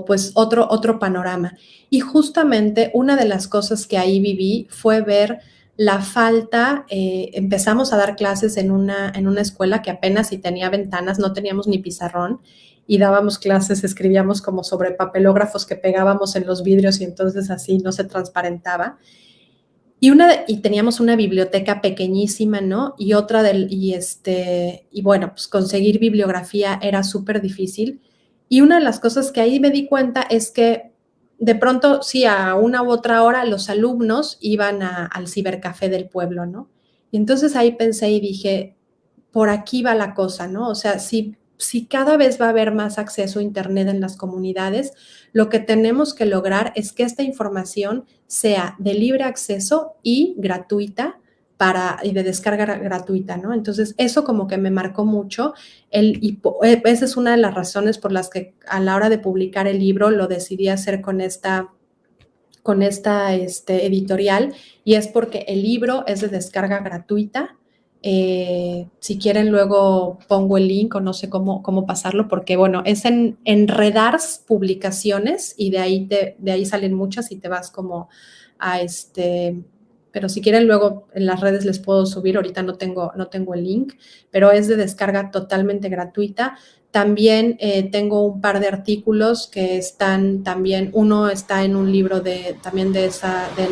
pues otro panorama. Y justamente una de las cosas que ahí viví fue ver la falta, empezamos a dar clases en una escuela que apenas si tenía ventanas, no teníamos ni pizarrón, y dábamos clases, escribíamos como sobre papelógrafos que pegábamos en los vidrios y entonces así no se transparentaba. Y teníamos una biblioteca pequeñísima, ¿no? Y bueno, pues conseguir bibliografía era súper difícil. Y una de las cosas que ahí me di cuenta es que de pronto, sí, a una u otra hora los alumnos iban al cibercafé del pueblo, ¿no? Y entonces ahí pensé y dije, por aquí va la cosa, ¿no? O sea, si cada vez va a haber más acceso a Internet en las comunidades, lo que tenemos que lograr es que esta información sea de libre acceso y gratuita y de descarga gratuita, ¿no? Entonces, eso como que me marcó mucho. Esa es una de las razones por las que a la hora de publicar el libro lo decidí hacer con esta editorial, y es porque el libro es de descarga gratuita. Si quieren luego pongo el link o no sé cómo pasarlo, porque bueno, es en Redars Publicaciones y de ahí salen muchas y te vas como a pero si quieren luego en las redes les puedo subir, ahorita no tengo el link, pero es de descarga totalmente gratuita. También tengo un par de artículos que están también, uno está en un libro también del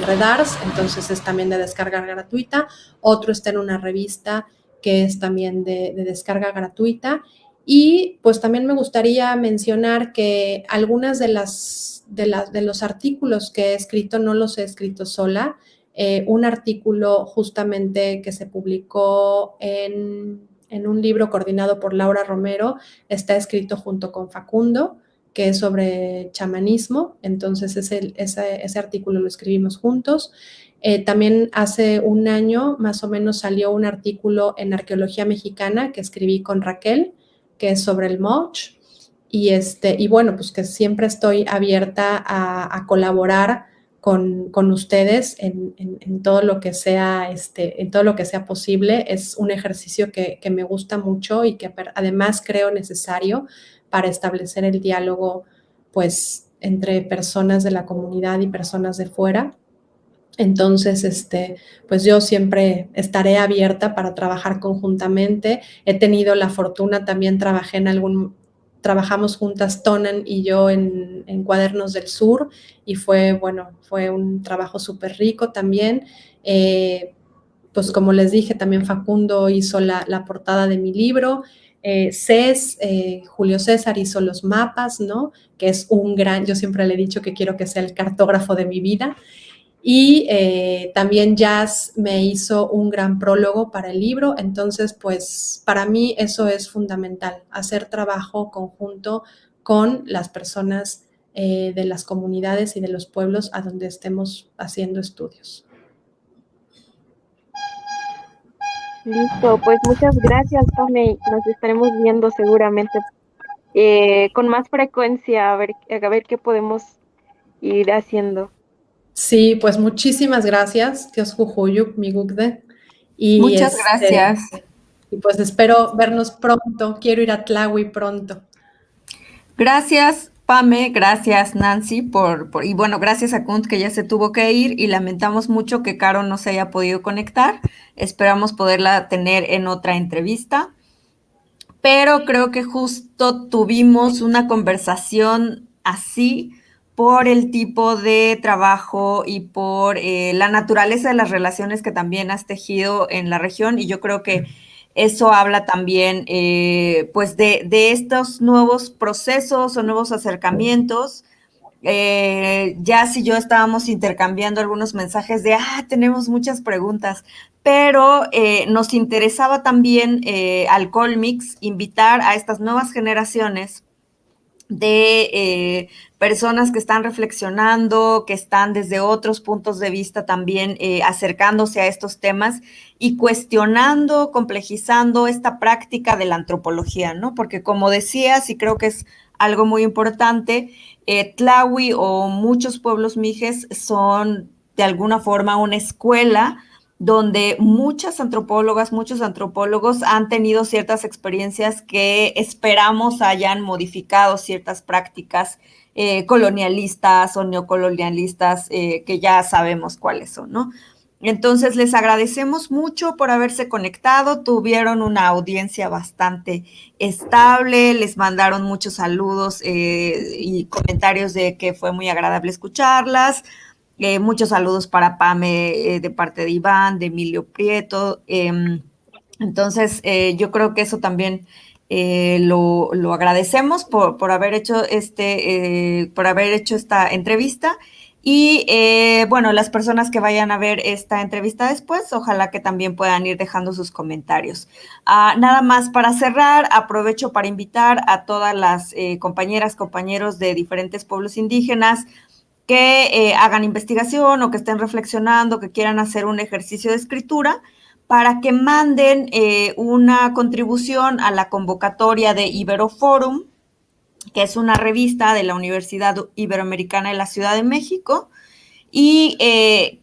Redars, entonces es también de descarga gratuita, otro está en una revista que es también de descarga gratuita. Y pues también me gustaría mencionar que algunas de los artículos que he escrito no los he escrito sola. Un artículo justamente que se publicó en un libro coordinado por Laura Romero, está escrito junto con Facundo, que es sobre chamanismo, entonces ese artículo lo escribimos juntos. También hace un año más o menos salió un artículo en Arqueología Mexicana que escribí con Raquel, que es sobre el Moch, y bueno, pues que siempre estoy abierta a colaborar con ustedes en todo lo que sea, en todo lo que sea posible. Es un ejercicio que me gusta mucho y que además creo necesario para establecer el diálogo, pues, entre personas de la comunidad y personas de fuera. Entonces, pues yo siempre estaré abierta para trabajar conjuntamente. He tenido la fortuna, también trabajamos juntas Tonan y yo en Cuadernos del Sur, y fue un trabajo súper rico también. Pues como les dije, también Facundo hizo la portada de mi libro. Julio César hizo los mapas, ¿no? Que es yo siempre le he dicho que quiero que sea el cartógrafo de mi vida. Y también Jazz me hizo un gran prólogo para el libro. Entonces, pues para mí eso es fundamental, hacer trabajo conjunto con las personas de las comunidades y de los pueblos a donde estemos haciendo estudios. Listo, pues muchas gracias, Pame. Nos estaremos viendo seguramente con más frecuencia, a ver qué podemos ir haciendo. Sí, pues muchísimas gracias, Dios Jujuyuk, Migugde. Muchas gracias. Y pues espero vernos pronto. Quiero ir a Tlahui pronto. Gracias, Pame, gracias, Nancy, y bueno, gracias a Kunt, que ya se tuvo que ir, y lamentamos mucho que Caro no se haya podido conectar. Esperamos poderla tener en otra entrevista, pero creo que justo tuvimos una conversación así por el tipo de trabajo y por la naturaleza de las relaciones que también has tejido en la región, y yo creo que eso habla también pues de estos nuevos procesos o nuevos acercamientos. Jazz y yo estábamos intercambiando algunos mensajes de, tenemos muchas preguntas, pero nos interesaba también al Colmix invitar a estas nuevas generaciones de personas que están reflexionando, que están desde otros puntos de vista también acercándose a estos temas y cuestionando, complejizando esta práctica de la antropología, ¿no? Porque como decías, y creo que es algo muy importante, Tlahui o muchos pueblos mijes son de alguna forma una escuela donde muchas antropólogas, muchos antropólogos han tenido ciertas experiencias que esperamos hayan modificado ciertas prácticas colonialistas o neocolonialistas que ya sabemos cuáles son, ¿no? Entonces, les agradecemos mucho por haberse conectado, tuvieron una audiencia bastante estable, les mandaron muchos saludos y comentarios de que fue muy agradable escucharlas. Muchos saludos para Pame de parte de Iván, de Emilio Prieto. Entonces, yo creo que eso también lo agradecemos por haber hecho por haber hecho esta entrevista. Y bueno, las personas que vayan a ver esta entrevista después, ojalá que también puedan ir dejando sus comentarios. Nada más para cerrar, aprovecho para invitar a todas las compañeros de diferentes pueblos indígenas que hagan investigación o que estén reflexionando, que quieran hacer un ejercicio de escritura, para que manden una contribución a la convocatoria de Iberoforum, que es una revista de la Universidad Iberoamericana de la Ciudad de México, y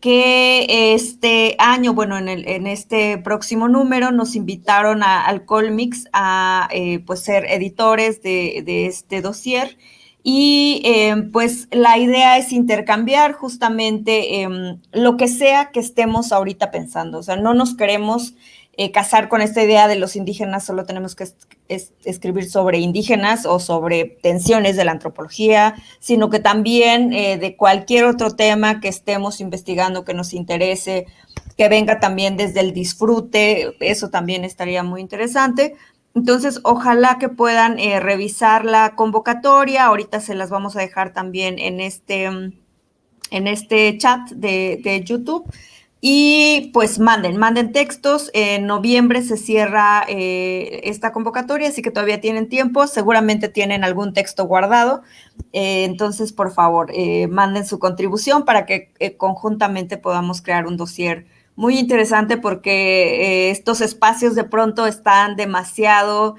que este año, bueno, en este próximo número nos invitaron al Colmix a pues ser editores de este dossier. Y pues la idea es intercambiar justamente lo que sea que estemos ahorita pensando. O sea, no nos queremos casar con esta idea de los indígenas, solo tenemos que escribir sobre indígenas o sobre tensiones de la antropología, sino que también de cualquier otro tema que estemos investigando, que nos interese, que venga también desde el disfrute, eso también estaría muy interesante. Entonces, ojalá que puedan revisar la convocatoria. Ahorita se las vamos a dejar también en este chat de YouTube. Y pues manden textos. En noviembre se cierra esta convocatoria, así que todavía tienen tiempo. Seguramente tienen algún texto guardado. Entonces, por favor, manden su contribución para que conjuntamente podamos crear un dossier muy interesante, porque estos espacios de pronto están demasiado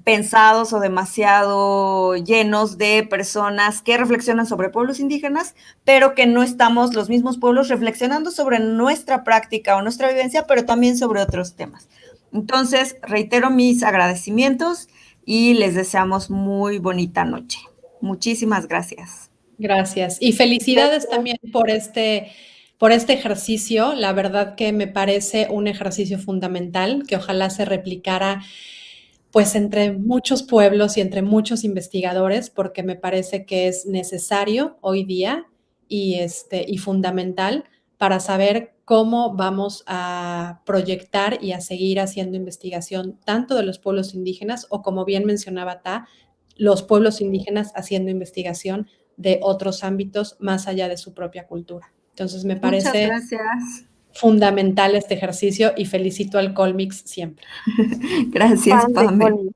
pensados o demasiado llenos de personas que reflexionan sobre pueblos indígenas, pero que no estamos los mismos pueblos reflexionando sobre nuestra práctica o nuestra vivencia, pero también sobre otros temas. Entonces, reitero mis agradecimientos y les deseamos muy bonita noche. Muchísimas gracias. Gracias. Y felicidades también por este ejercicio. La verdad que me parece un ejercicio fundamental que ojalá se replicara pues entre muchos pueblos y entre muchos investigadores, porque me parece que es necesario hoy día y fundamental para saber cómo vamos a proyectar y a seguir haciendo investigación tanto de los pueblos indígenas o, como bien mencionaba Ta, los pueblos indígenas haciendo investigación de otros ámbitos más allá de su propia cultura. Entonces me parece fundamental este ejercicio y felicito al Colmix siempre. Gracias, Pame.